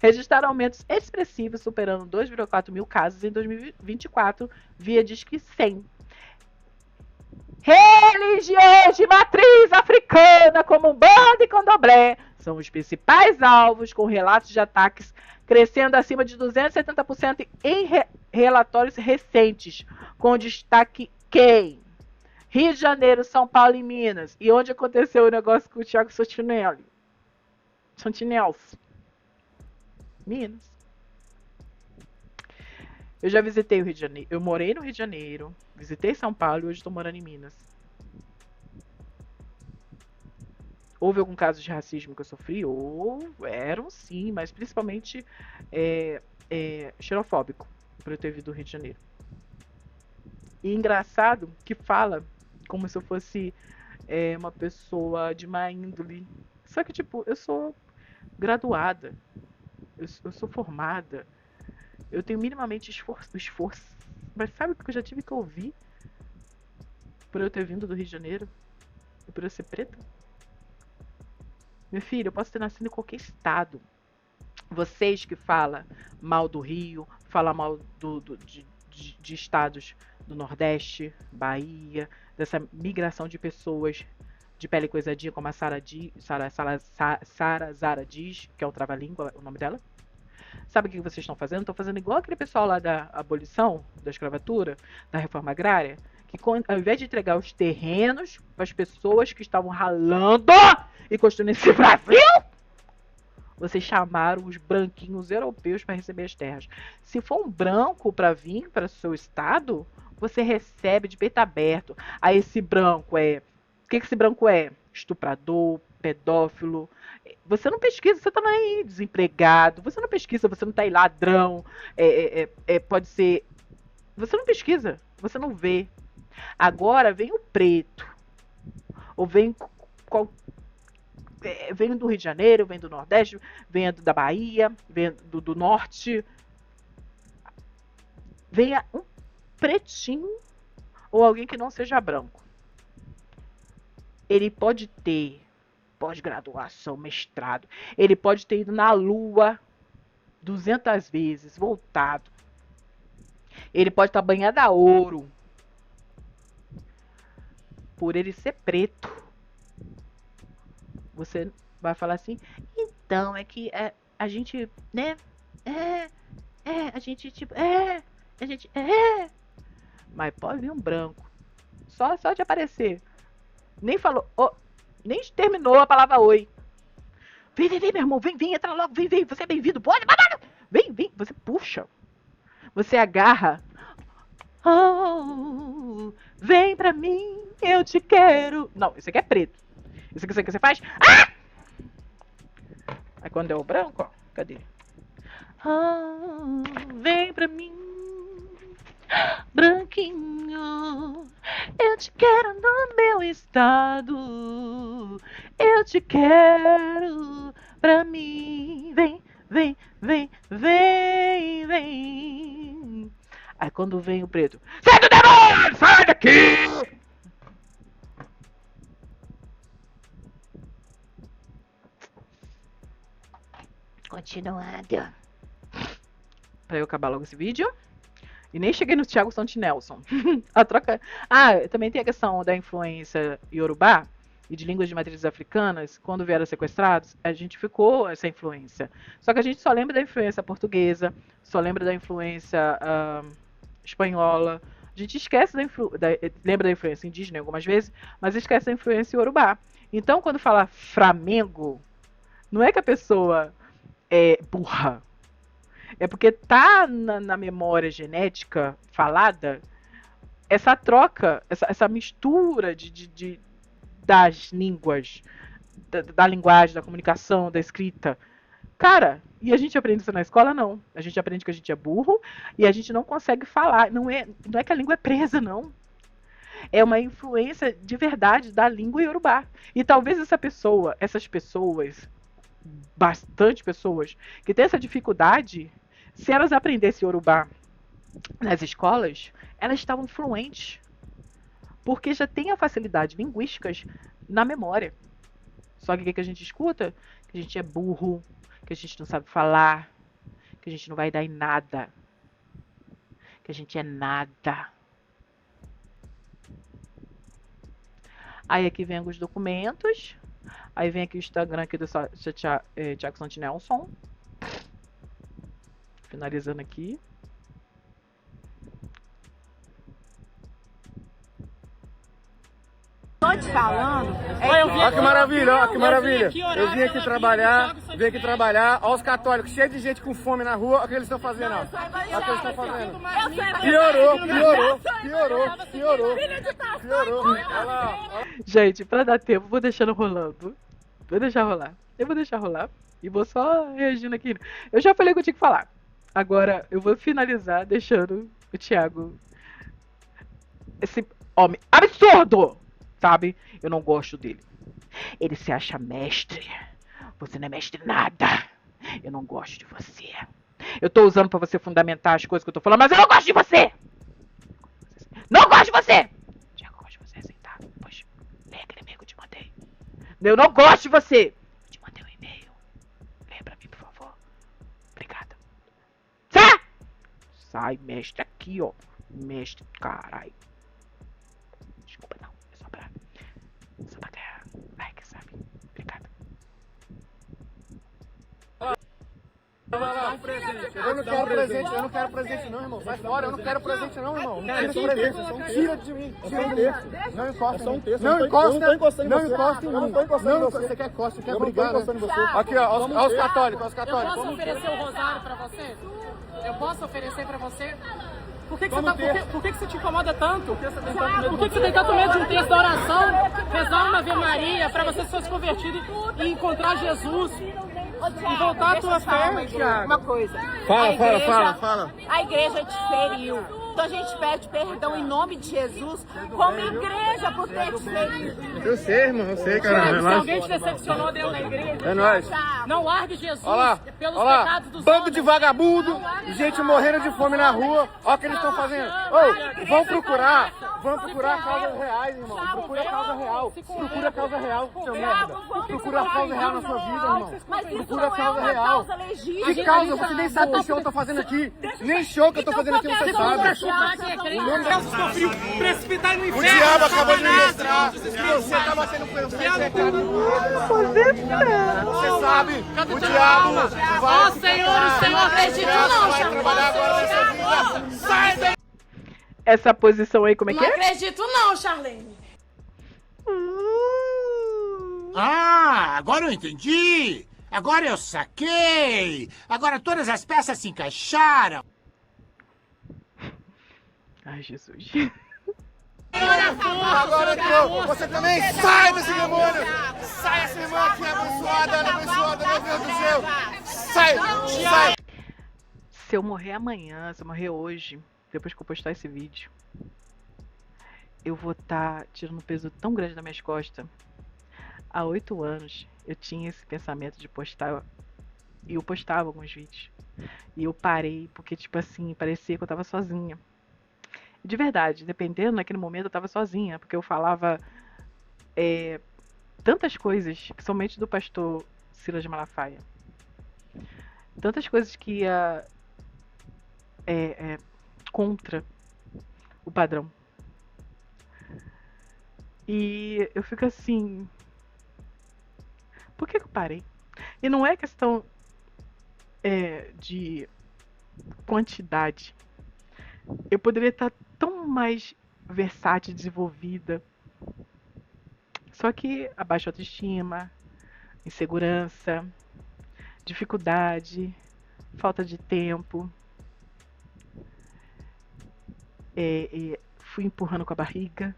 registraram aumentos expressivos, superando 2,4 mil casos em 2024, via Disque 100. Religiões de matriz africana, como Umbanda e Candomblé, são os principais alvos, com relatos de ataques crescendo acima de 270% em relatórios recentes, com destaque quem? Rio de Janeiro, São Paulo e Minas. E onde aconteceu o negócio com o Thiago Santinelli? Minas. Eu já visitei o Rio de Janeiro. Eu morei no Rio de Janeiro, visitei São Paulo e hoje estou morando em Minas. Houve algum caso de racismo que eu sofri? Eram sim, mas principalmente xenofóbico, por eu ter vindo do Rio de Janeiro. E engraçado que fala como se eu fosse uma pessoa de má índole. Só que, tipo, eu sou graduada, eu sou formada, eu tenho minimamente esforço. Mas sabe o que eu já tive que ouvir por eu ter vindo do Rio de Janeiro? E por eu ser preta? Meu filho, eu posso ter nascido em qualquer estado. Vocês que falam mal do Rio, falam mal de estados do Nordeste, Bahia, dessa migração de pessoas de pele coisadinha, como a Sara Zara diz, que é o trava-língua, o nome dela. Sabe o que vocês estão fazendo? Estão fazendo igual aquele pessoal lá da abolição, da escravatura, da reforma agrária, que ao invés de entregar os terrenos para as pessoas que estavam ralando e construindo esse Brasil, vocês chamaram os branquinhos europeus para receber as terras. Se for um branco para vir para o seu estado, você recebe de peito aberto. Aí esse branco o que esse branco é? Estuprador, pedófilo. Você não pesquisa, você tá aí desempregado. Você não pesquisa, você não tá aí ladrão. Pode ser. Você não pesquisa, você não vê. Agora vem o preto. Ou vem vem do Rio de Janeiro, vem do Nordeste, vem da Bahia, vem do Norte. Venha um pretinho ou alguém que não seja branco. Ele pode ter pós-graduação, mestrado. Ele pode ter ido na Lua 200 vezes, voltado. Ele pode estar banhado a ouro. Por ele ser preto. Você vai falar assim, então, é que a gente, né? A gente, tipo, Mas pode vir um branco. Só de aparecer. Nem falou, nem terminou a palavra oi. Vem, meu irmão, vem, entra logo, vem, você é bem-vindo, pode, vem, você puxa. Você agarra. Oh, vem pra mim, eu te quero. Não, isso aqui é preto. Isso aqui você faz. Ah! Aí quando é o branco, ó, cadê? Oh, vem pra mim, branquinho, eu te quero no meu estado. Eu te quero pra mim. Vem. Aí quando vem o preto, sai do demônio, sai daqui! Continuando. Pra eu acabar logo esse vídeo. E nem cheguei no Thiago Santinelson. A troca. Também tem a questão da influência iorubá e de línguas de matrizes africanas. Quando vieram sequestrados, a gente ficou essa influência. Só que a gente só lembra da influência portuguesa, só lembra da influência espanhola. A gente esquece lembra da influência indígena algumas vezes, mas esquece da influência iorubá. Então, quando fala Flamengo, não é que a pessoa é burra. É porque tá na memória genética falada essa troca, essa mistura das línguas, da linguagem, da comunicação, da escrita. Cara, e a gente aprende isso na escola? Não. A gente aprende que a gente é burro e a gente não consegue falar. Não é que a língua é presa, não. É uma influência de verdade da língua iorubá. E talvez essas pessoas, bastante pessoas, que têm essa dificuldade, se elas aprendessem iorubá nas escolas, elas estavam fluentes. Porque já tem a facilidade linguística na memória. Só que o que a gente escuta? que a gente é burro, que a gente não sabe falar, que a gente não vai dar em nada, que a gente é nada. Aí aqui vem os documentos, aí vem aqui o Instagram aqui do Thiago Santinelson, finalizando aqui. Tô te falando. Olha que maravilha, olha que maravilha. Eu vim aqui trabalhar, olha os católicos, cheio de gente com fome na rua, olha o que eles estão fazendo, ó. Olha o que eles estão fazendo. Piorou. Olha lá. Gente, pra dar tempo, vou deixando rolando. Vou deixar rolar. Eu vou deixar rolar e vou só reagindo aqui. Eu já falei o que eu tinha que falar. Agora eu vou finalizar deixando o Thiago, esse homem absurdo, sabe? Eu não gosto dele. Ele se acha mestre. Você não é mestre nada. Eu não gosto de você. Eu tô usando pra você fundamentar as coisas que eu tô falando, mas eu não gosto de você. Não gosto de você. Thiago, eu gosto de você, assim, tá? Poxa, lê aquele e-mail que eu te mandei. Eu não gosto de você. Eu te mandei um e-mail. Lê pra mim, por favor. Obrigada. Sai! Sai, mestre, aqui, ó. Mestre, caralho. Desculpa, não. É só pra ganhar like, sabe? Obrigada. Eu não quero presente não, irmão. Sai fora, eu não quero presente não, irmão. Não tira esse presente. Tira de mim. Não encosta. Não encosta em mim. Você quer costa, você quer brigar, né? Aqui, ó, os católicos. Eu posso oferecer o rosário pra você? Eu posso oferecer pra você? Por que você te incomoda tanto? Por que você tem tanto medo de um texto da oração? Rezar uma Ave Maria pra você ser convertido e encontrar Jesus? E voltar à tua fé, Thiago. Uma coisa. Fala. A igreja te feriu. Então a gente pede perdão em nome de Jesus, como igreja, por ter te ferido. Eu sei, irmão, eu sei, cara. Se alguém te decepcionou dentro da igreja, É nóis. não largue Jesus pelos Olha lá, pecados dos bando homens. de vagabundo, gente morrendo de fome na rua. Olha o que eles estão fazendo. Vão procurar causas reais, irmão. Procura causa real, seu merda. Procura causa real na sua vida, irmão. Procura causa real. Que causa? Você nem sabe que show eu tô fazendo aqui. Nem show que eu tô fazendo aqui você sabe. Precipitar no O inferno. diabo acabou de me mostrar que você tava sendo precado. Você sabe, o diabo vai. Ó Senhor, o Senhor acredita não, vai trabalhar agora nessa vida. Sai daí! Essa posição aí, como é que Não é? acredito não, Charlene. Ah, agora eu entendi! Agora eu saquei! Agora todas as peças se encaixaram! Ai, Jesus. Agora entrou! Você também sai desse demônio! Sai essa irmã aqui abençoada, meu Deus do céu! Sai! Se eu morrer amanhã, se eu morrer hoje, depois que eu postar esse vídeo, eu vou estar tirando um peso tão grande das minhas costas. Há 8 anos eu tinha esse pensamento de postar, e eu postava alguns vídeos. E eu parei porque, tipo assim, parecia que eu tava sozinha. De verdade, dependendo, naquele momento eu tava sozinha, porque eu falava tantas coisas, principalmente do pastor Silas de Malafaia. Tantas coisas que ia contra o padrão. E eu fico assim, por que eu parei? E não é questão de quantidade. Eu poderia estar tão mais versátil, desenvolvida. Só que a baixa autoestima, insegurança, dificuldade, falta de tempo. Fui empurrando com a barriga.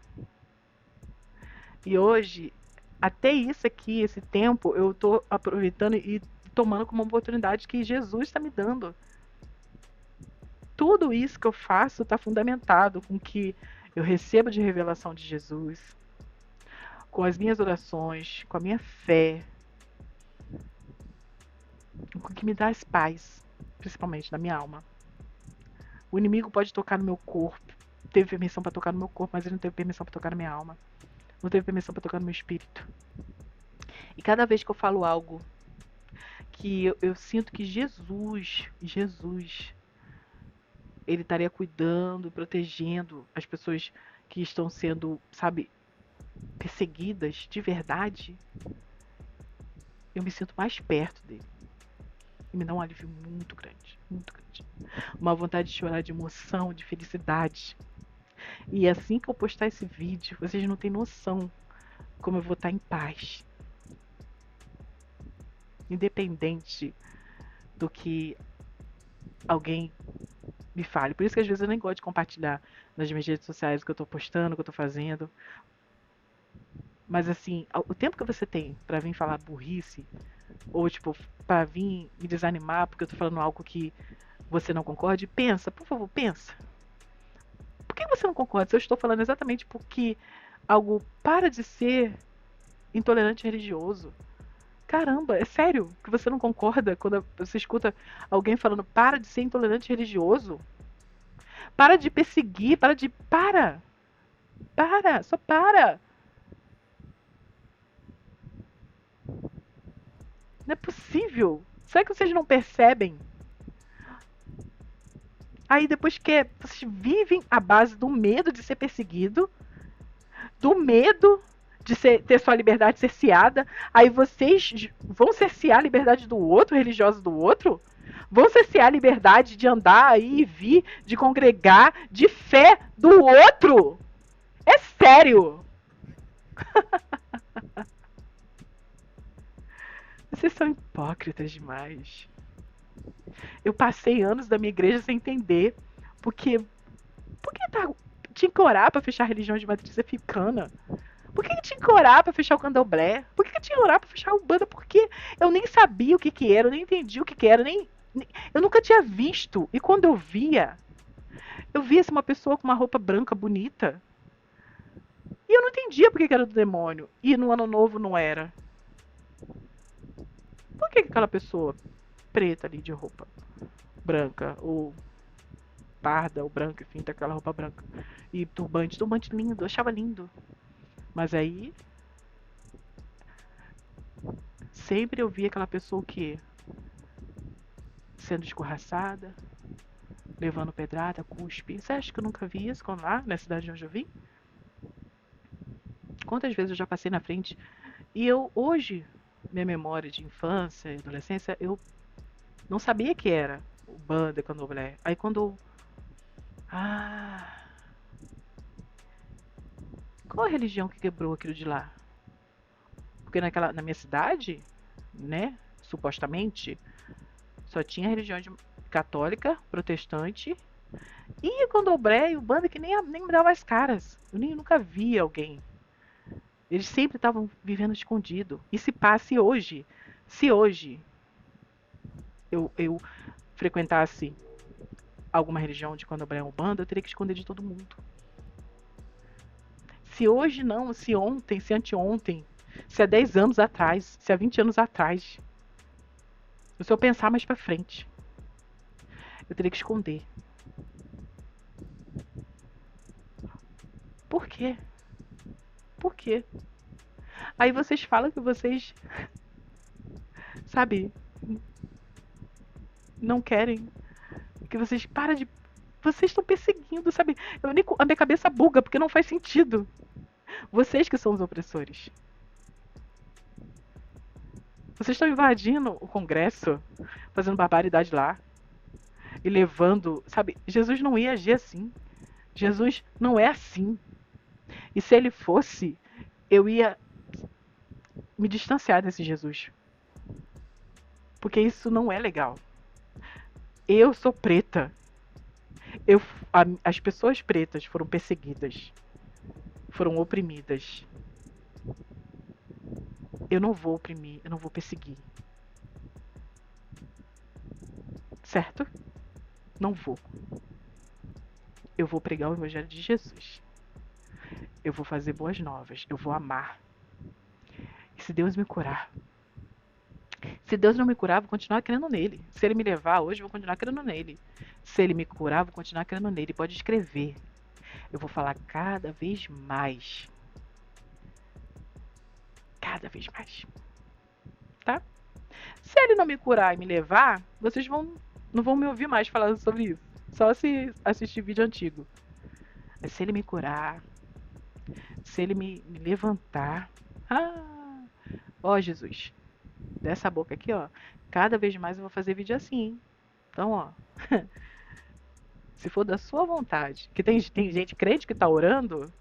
E hoje, até isso aqui, esse tempo, eu tô aproveitando e tomando como uma oportunidade que Jesus está me dando. Tudo isso que eu faço está fundamentado com o que eu recebo de revelação de Jesus, com as minhas orações, com a minha fé, com o que me dá as paz, principalmente na minha alma. O inimigo pode tocar no meu corpo, teve permissão para tocar no meu corpo, mas ele não teve permissão para tocar na minha alma, não teve permissão para tocar no meu espírito. E cada vez que eu falo algo que eu sinto que Jesus, ele estaria cuidando, protegendo as pessoas que estão sendo, sabe, perseguidas de verdade. Eu me sinto mais perto dele. E me dá um alívio muito grande, muito grande. Uma vontade de chorar de emoção, de felicidade. E assim que eu postar esse vídeo, vocês não têm noção como eu vou estar em paz. Independente do que alguém me fale. Por isso que às vezes eu nem gosto de compartilhar nas minhas redes sociais o que eu tô postando, o que eu tô fazendo. Mas assim, o tempo que você tem pra vir falar burrice, ou tipo, pra vir me desanimar porque eu tô falando algo que você não concorde, pensa, por favor, pensa. Por que você não concorda se eu estou falando exatamente porque algo para de ser intolerante religioso? Caramba, é sério que você não concorda quando você escuta alguém falando para de ser intolerante religioso? Para de perseguir, para! Para, só para! Não é possível! Será que vocês não percebem? Aí depois que vocês vivem à base do medo de ser perseguido, do medo de ter sua liberdade cerceada, aí vocês vão cercear a liberdade do outro, religiosa do outro? Vão cercear a liberdade de andar aí e vir, de congregar, de fé do outro? É sério! Vocês são hipócritas demais. Eu passei anos da minha igreja sem entender por que tinha que orar pra fechar a religião de matriz africana. Por que tinha que orar pra fechar o candomblé? Por que tinha que orar pra fechar o banda? Porque eu nem sabia o que era, eu nem entendi o que era, eu nunca tinha visto. E quando eu via assim, uma pessoa com uma roupa branca bonita. E eu não entendia por que era do demônio. E no ano novo não era. Por que aquela pessoa preta ali de roupa branca, ou parda, ou branca, enfim, tá aquela roupa branca. E turbante lindo, eu achava lindo. Mas aí sempre eu via aquela pessoa o quê? Sendo escorraçada, levando pedrada, cuspe. Você acha que eu nunca vi isso lá na cidade onde eu vim? Quantas vezes eu já passei na frente? E eu, hoje, minha memória de infância e adolescência, eu não sabia que era o banda, candomblé. Aí quando... qual a religião que quebrou aquilo de lá? Porque na minha cidade, né, supostamente, só tinha religião católica, protestante, e o candomblé e o banda que nem me dava as caras. Eu nunca vi alguém. Eles sempre estavam vivendo escondido. E se hoje eu frequentasse alguma religião de candomblé ou banda, eu teria que esconder de todo mundo. Se hoje não, se ontem, se anteontem, se há 10 anos atrás, se há 20 anos atrás, se eu pensar mais pra frente, eu teria que esconder. Por quê? Por quê? Aí vocês falam que vocês, sabe, não querem, que vocês vocês estão perseguindo, sabe? A minha cabeça buga porque não faz sentido. Vocês que são os opressores. Vocês estão invadindo o Congresso, fazendo barbaridade lá e levando, sabe? Jesus não ia agir assim. Jesus não é assim. E se ele fosse, eu ia me distanciar desse Jesus. Porque isso não é legal. Eu sou preta. As pessoas pretas foram perseguidas. Foram oprimidas. Eu não vou oprimir, eu não vou perseguir. Certo? Não vou. Eu vou pregar o Evangelho de Jesus. Eu vou fazer boas novas. Eu vou amar. E se Deus me curar? Se Deus não me curar, eu vou continuar crendo nele. Se ele me levar hoje, eu vou continuar crendo nele. Se ele me curar, eu vou continuar crendo nele. Pode escrever. Eu vou falar cada vez mais. Cada vez mais. Tá? Se ele não me curar e me levar, vocês não vão me ouvir mais falando sobre isso. Só se assistir vídeo antigo. Mas se ele me curar, se ele me levantar... Ó, Jesus. Dessa boca aqui, ó. Cada vez mais eu vou fazer vídeo assim, hein? Então, ó. Se for da sua vontade. Que tem gente crente que tá orando.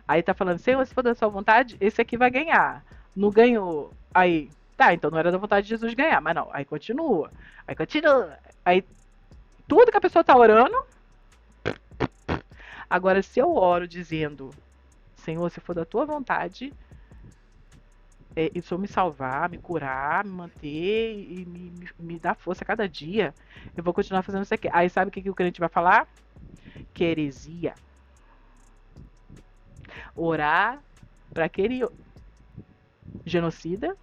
Aí tá falando, Senhor, se for da sua vontade, esse aqui vai ganhar. Não ganhou. Aí, tá, então não era da vontade de Jesus ganhar. Mas não, aí continua. Aí continua. Aí, tudo que a pessoa tá orando. Agora, se eu oro dizendo, Senhor, se for da tua vontade, e se eu me salvar, me curar, me manter e me dar força a cada dia, eu vou continuar fazendo isso aqui. Aí sabe o que o crente vai falar? Que heresia. Orar para aquele genocida.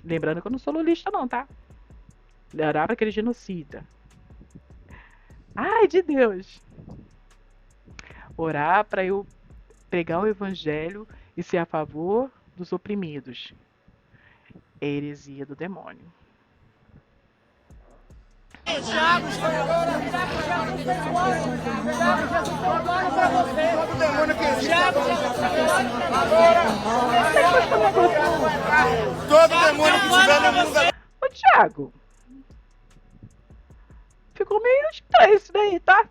Lembrando que eu não sou lulista não, tá? Orar para aquele genocida. Ai, de Deus. Orar para eu pregar o evangelho e ser a favor dos oprimidos. É heresia do demônio. Todo demônio que tiver no mundo... Ô, Thiago. Ficou meio estranho isso daí, tá?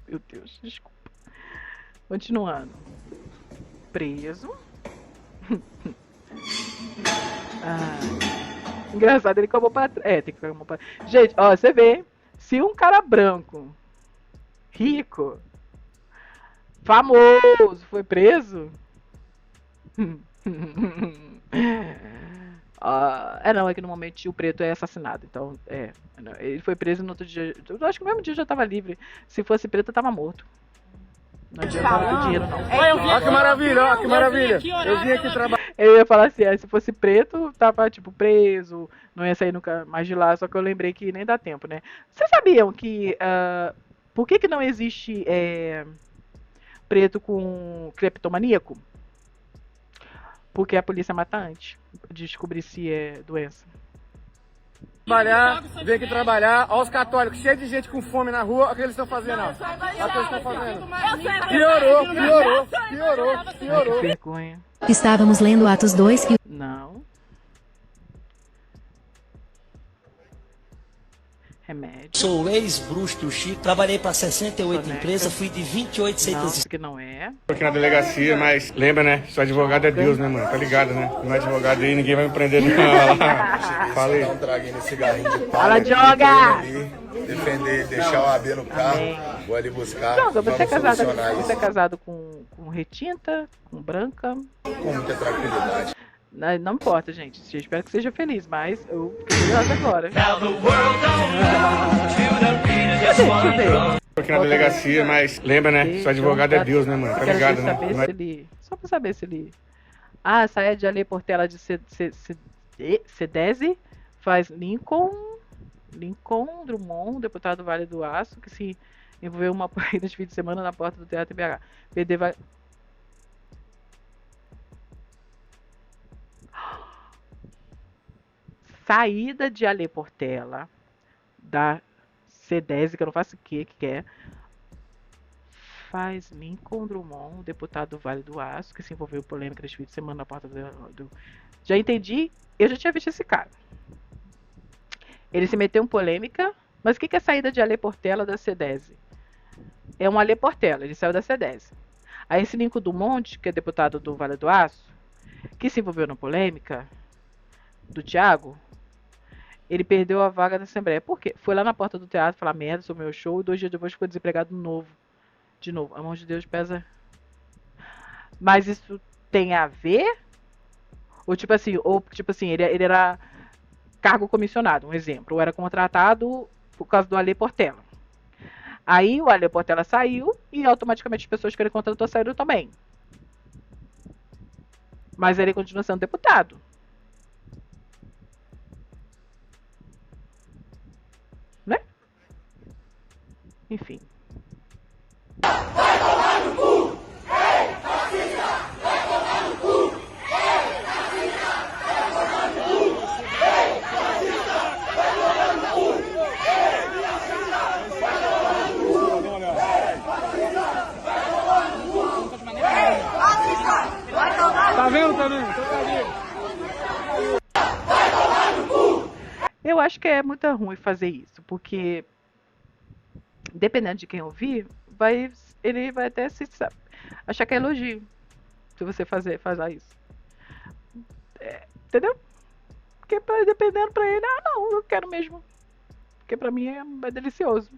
Meu Deus, desculpa. Continuando. Preso. Engraçado, ele com a mão pra trás. Tem que ficar com a mão pra trás. Gente, ó, você vê. Se um cara branco, rico, famoso, foi preso. Não, é que normalmente o preto é assassinado. Então, ele foi preso no outro dia. Eu acho que no mesmo dia já tava livre. Se fosse preto, eu tava morto. Não adiantava ter dinheiro, não. Olha que maravilha, olha que maravilha. Eu vim aqui trabalhar. Eu ia falar assim, se fosse preto, tava, tipo, preso, não ia sair nunca mais de lá, só que eu lembrei que nem dá tempo, né? Vocês sabiam que, por que não existe preto com cleptomaníaco? Porque a polícia mata antes de descobrir se é doença. Vem aqui trabalhar, olha os católicos, cheio de gente com fome na rua, olha o que eles estão fazendo, ó. Olha o que eles estão fazendo. Piorou. Que vergonha. Estávamos lendo Atos 2 que... Não. Remédio. Sou ex-bruxo do Chico, trabalhei para 68 empresas, fui de 28 centros. Não, que não é. Tô aqui na delegacia, mas lembra, né? Sou advogado é Deus, né, mano? Tá ligado, né? Não é advogado aí, ninguém vai me prender, não. Fala aí. Um traguinho de cigarrinho de palha. Fala, joga! Defender, deixar o AB no carro. Amém. Vou ali buscar. Não, você é casado com retinta, com branca. Com muita tranquilidade. Não importa, gente. Eu espero que seja feliz, mas eu fiquei curiosa agora. Tô aqui na delegacia, mas lembra, né? Sou advogado é Deus, né, mano? Tá ligado, né? Só pra saber se ele... Ah, saia de Ale Portela de Cedese faz Lincoln Drummond, deputado do Vale do Aço, que se envolveu uma corrida de fim de semana na porta do Teatro BH. PD vai... Saída de Ale Portela da C10, que eu não faço o que é, faz Lincoln Drummond, deputado do Vale do Aço, que se envolveu em polêmica neste fim de semana na porta do... Já entendi, eu já tinha visto esse cara. Ele se meteu em polêmica, mas o que é saída de Ale Portela da C10? É um Ale Portela, ele saiu da C10. Aí esse Lincoln Drummond, que é deputado do Vale do Aço, que se envolveu na polêmica do Thiago, ele perdeu a vaga na Assembleia. Por quê? Foi lá na porta do teatro falar merda sobre o meu show e 2 dias depois ficou desempregado de novo. A mão de Deus pesa. Mas isso tem a ver? Ou tipo assim, ele era cargo comissionado, um exemplo. Ou era contratado por causa do Ale Portela. Aí o Ale Portela saiu e automaticamente as pessoas que ele contratou saíram também. Mas ele continua sendo deputado. Né? Enfim. acho que é muito ruim fazer isso, porque dependendo de quem ouvir, ele vai até achar que é elogio se você fazer isso. Entendeu? Porque dependendo pra ele, não, eu quero mesmo. Porque pra mim é delicioso.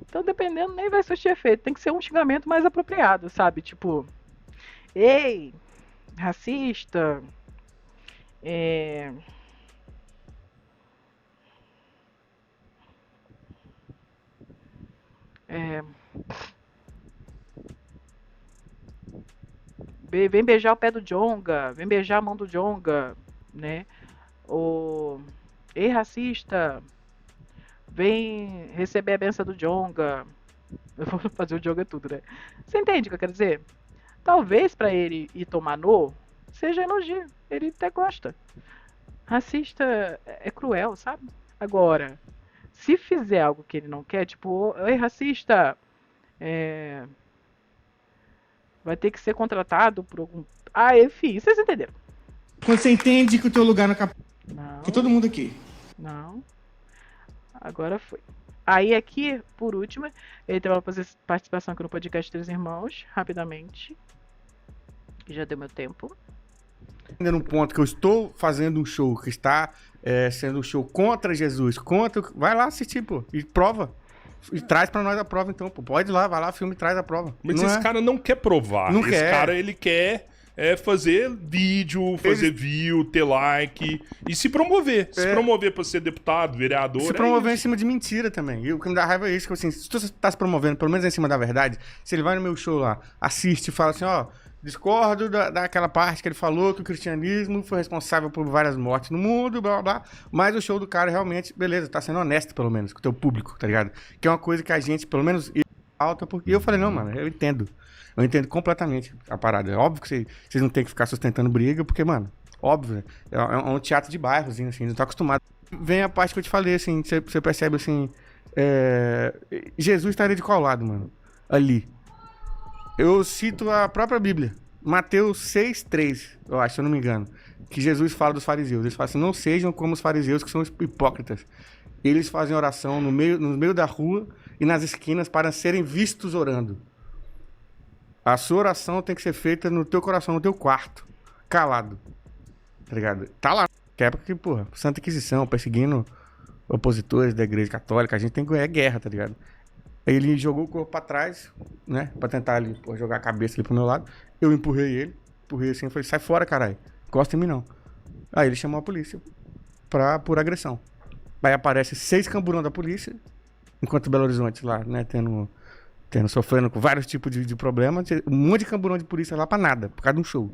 Então, dependendo, nem vai surtir efeito. Tem que ser um xingamento mais apropriado, sabe? Tipo, ei, racista, vem beijar o pé do Djonga, vem beijar a mão do Djonga, né? Ei, racista, vem receber a benção do Djonga. Eu vou fazer o Djonga tudo, né? Você entende o que eu quero dizer? Talvez pra ele ir tomar seja elogio. Ele até gosta. Racista é cruel, sabe? Agora, se fizer algo que ele não quer, tipo, ei, racista, vai ter que ser contratado por algum... enfim, vocês entenderam. Quando você entende que o teu lugar no Não. Que todo mundo aqui. Não. Agora foi. Aí aqui, por último, ele teve uma participação aqui no podcast Três Irmãos, rapidamente. Que já deu meu tempo. Ainda num ponto que eu estou fazendo um show que está sendo um show contra Jesus, vai lá assistir, pô, e prova. E traz pra nós a prova, então, pô. Pode ir lá, vai lá, filme e traz a prova. Mas esse cara não quer provar. Não esse quer. Cara, ele quer fazer vídeo, fazer view, ter like e se promover. Se promover pra ser deputado, vereador. Se promover em cima de mentira também. E o que me dá raiva é isso, que assim, se tu tá se promovendo, pelo menos em cima da verdade, se ele vai no meu show lá, assiste e fala assim, discordo daquela parte que ele falou que o cristianismo foi responsável por várias mortes no mundo, blá, blá, blá. Mas o show do cara realmente, beleza, tá sendo honesto, pelo menos, com o teu público, tá ligado? Que é uma coisa que a gente, pelo menos, falta, porque eu falei, não, mano, eu entendo. Eu entendo completamente a parada. É óbvio que vocês não tem que ficar sustentando briga, porque, mano, óbvio, é um teatro de bairrozinho, assim, não tô acostumado. Vem a parte que eu te falei, assim, você percebe, assim, Jesus estaria de qual lado, mano? Ali. Eu cito a própria Bíblia, Mateus 6:3, eu acho, se eu não me engano, que Jesus fala dos fariseus. Eles falam assim, não sejam como os fariseus que são hipócritas. Eles fazem oração no meio da rua e nas esquinas para serem vistos orando. A sua oração tem que ser feita no teu coração, no teu quarto, calado, tá ligado? Tá lá, que é porque, porra, Santa Inquisição, perseguindo opositores da Igreja Católica, a gente tem que ganhar guerra, tá ligado? Aí ele jogou o corpo pra trás, né? Pra tentar ali, jogar a cabeça ali pro meu lado. Eu empurrei assim, falei, sai fora, caralho. Encosta em mim, não. Aí ele chamou a polícia por agressão. Aí aparece 6 camburão da polícia, enquanto Belo Horizonte lá, né, sofrendo com vários tipos de problemas. Um monte de camburão de polícia lá pra nada, por causa de um show.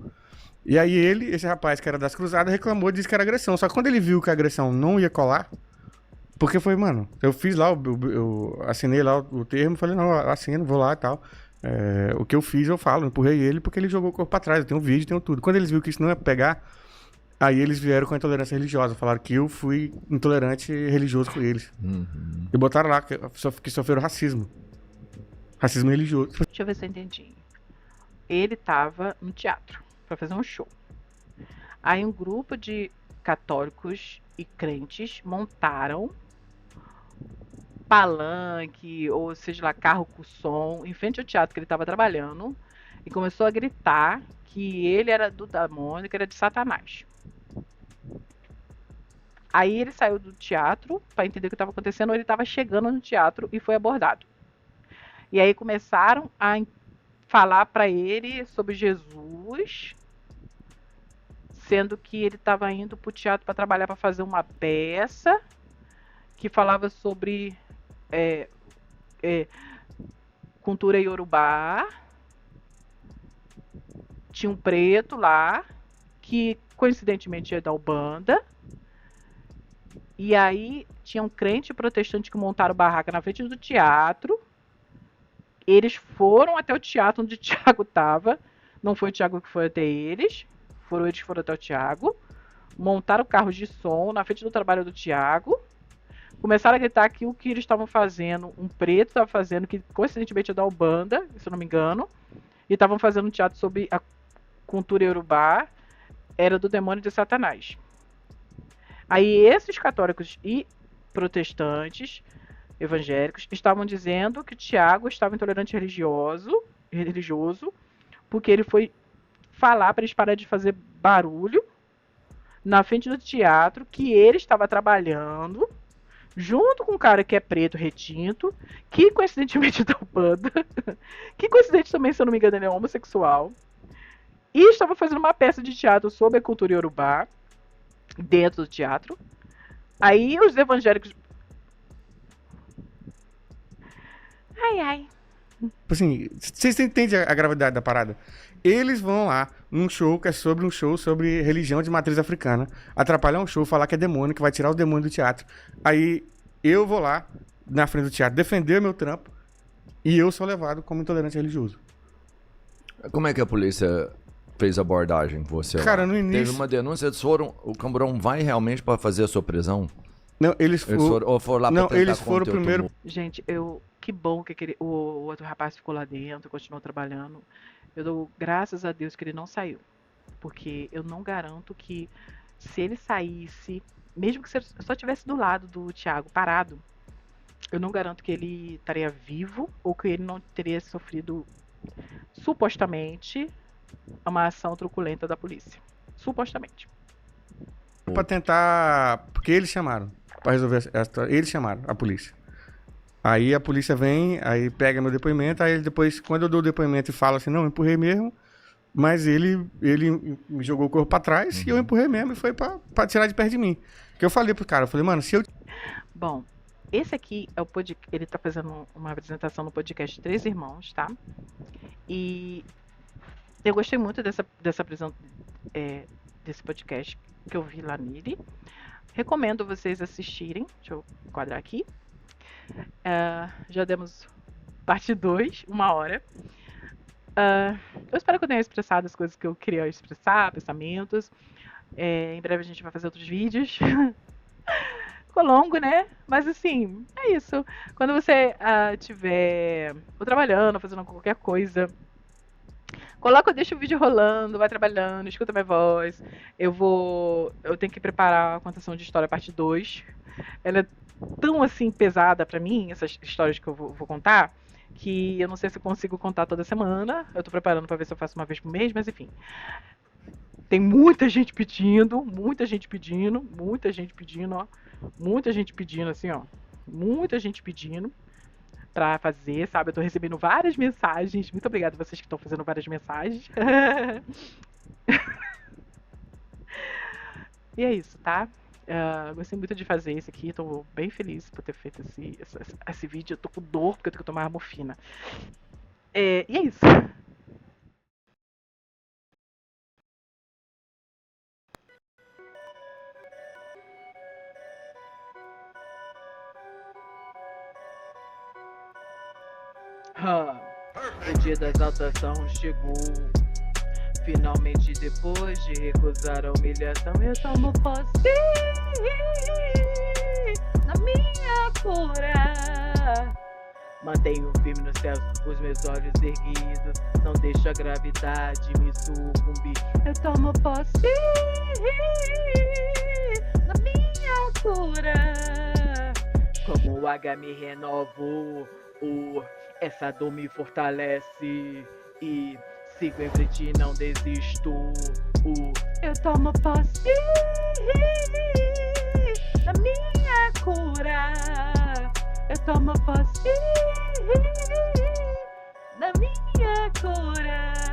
E aí esse rapaz que era das cruzadas, reclamou, disse que era agressão. Só que quando ele viu que a agressão não ia colar, porque foi, mano, eu fiz lá, eu assinei lá o termo, falei, não, eu assino, vou lá e tal. O que eu fiz, eu falo, empurrei ele porque ele jogou o corpo pra trás, eu tenho um vídeo, tenho tudo. Quando eles viram que isso não ia pegar, aí eles vieram com a intolerância religiosa, falaram que eu fui intolerante religioso com eles. E botaram lá que sofreram racismo. Racismo religioso. Deixa eu ver se eu entendi. Ele tava no teatro pra fazer um show. Aí um grupo de católicos e crentes montaram palanque, ou seja lá, carro com som, em frente ao teatro que ele estava trabalhando, e começou a gritar que ele era do demônio, que era de Satanás. Aí ele saiu do teatro para entender o que estava acontecendo, ou ele estava chegando no teatro e foi abordado. E aí começaram a falar para ele sobre Jesus, sendo que ele estava indo para o teatro para trabalhar, para fazer uma peça que falava sobre cultura iorubá. Tinha um preto lá que coincidentemente ia dar Ubanda. E aí tinha um crente protestante que montaram barraca na frente do teatro. Eles foram até o teatro onde o Tiago estava. Não foi o Tiago que foi até eles. Foram eles que foram até o Tiago. Montaram carros de som na frente do trabalho do Tiago. Começaram a gritar que o que eles estavam fazendo, um preto estava fazendo, que coincidentemente ia dar Ubanda, se eu não me engano. E estavam fazendo um teatro sobre a cultura iorubá. Era do demônio de Satanás. Aí esses católicos e protestantes evangélicos estavam dizendo que Tiago estava intolerante religioso, porque ele foi falar para eles pararem de fazer barulho na frente do teatro, que ele estava trabalhando junto com um cara que é preto, retinto, que coincidentemente da banda, que coincidente também, se eu não me engano, ele é homossexual, e estava fazendo uma peça de teatro sobre a cultura iorubá dentro do teatro. Aí os evangélicos... Ai. Assim, vocês entendem a gravidade da parada? Eles vão lá num show que é sobre um show sobre religião de matriz africana, atrapalhar um show, falar que é demônio, que vai tirar o demônio do teatro. Aí eu vou lá, na frente do teatro, defender o meu trampo e eu sou levado como intolerante religioso. Como é que a polícia fez a abordagem com você? Cara, lá? no início... Teve uma denúncia, eles foram... O Camburão vai realmente para fazer a sua prisão? Não, eles foram... Ou foram lá pra não, tentar eles foram conter o primeiro... tumulto? Gente, que bom que o outro rapaz ficou lá dentro, continuou trabalhando. Eu dou graças a Deus que ele não saiu. Porque eu não garanto que se ele saísse, mesmo que só estivesse do lado do Tiago parado, eu não garanto que ele estaria vivo ou que ele não teria sofrido, supostamente, uma ação truculenta da polícia. Supostamente. Pra tentar... Porque eles chamaram. Pra resolver a história. Eles chamaram a polícia. Aí a polícia vem, aí pega meu depoimento, aí ele depois, quando eu dou o depoimento e falo assim, não, eu empurrei mesmo, mas ele me jogou o corpo pra trás e eu empurrei mesmo e foi pra tirar de perto de mim. Que eu falei pro cara, eu falei, mano, se eu... Bom, esse aqui é o podcast, ele tá fazendo uma apresentação no podcast Três Irmãos, tá? E eu gostei muito dessa apresentação, desse podcast que eu vi lá nele. Recomendo vocês assistirem, deixa eu enquadrar aqui. Já demos parte 2, 1 hora. Eu espero que eu tenha expressado as coisas que eu queria expressar, pensamentos. Em breve a gente vai fazer outros vídeos. Ficou longo, né? Mas assim, é isso. Quando você estiver trabalhando, fazendo qualquer coisa, deixa o vídeo rolando, vai trabalhando, escuta minha voz. Eu tenho que preparar a contação de história parte 2. Ela é tão assim pesada pra mim, essas histórias que eu vou contar, que eu não sei se eu consigo contar toda semana. Eu tô preparando pra ver se eu faço uma vez por mês, mas enfim. Tem muita gente pedindo, ó. Muita gente pedindo, assim, ó. Muita gente pedindo pra fazer, sabe? Eu tô recebendo várias mensagens. Muito obrigada a vocês que estão fazendo várias mensagens. E é isso, tá? Gostei muito de fazer isso aqui, tô bem feliz por ter feito esse vídeo. Eu tô com dor porque eu tenho que tomar morfina. E é isso. O dia da exaltação chegou. Finalmente, depois de recusar a humilhação, eu tomo posse na minha cura. Mantenho firme no céu os meus olhos erguidos, não deixo a gravidade me sucumbir. Eu tomo posse na minha cura. Como o H me renovo, essa dor me fortalece e sigo em frente, não desisto. Eu tomo posse da minha cura. Eu tomo posse da minha cura.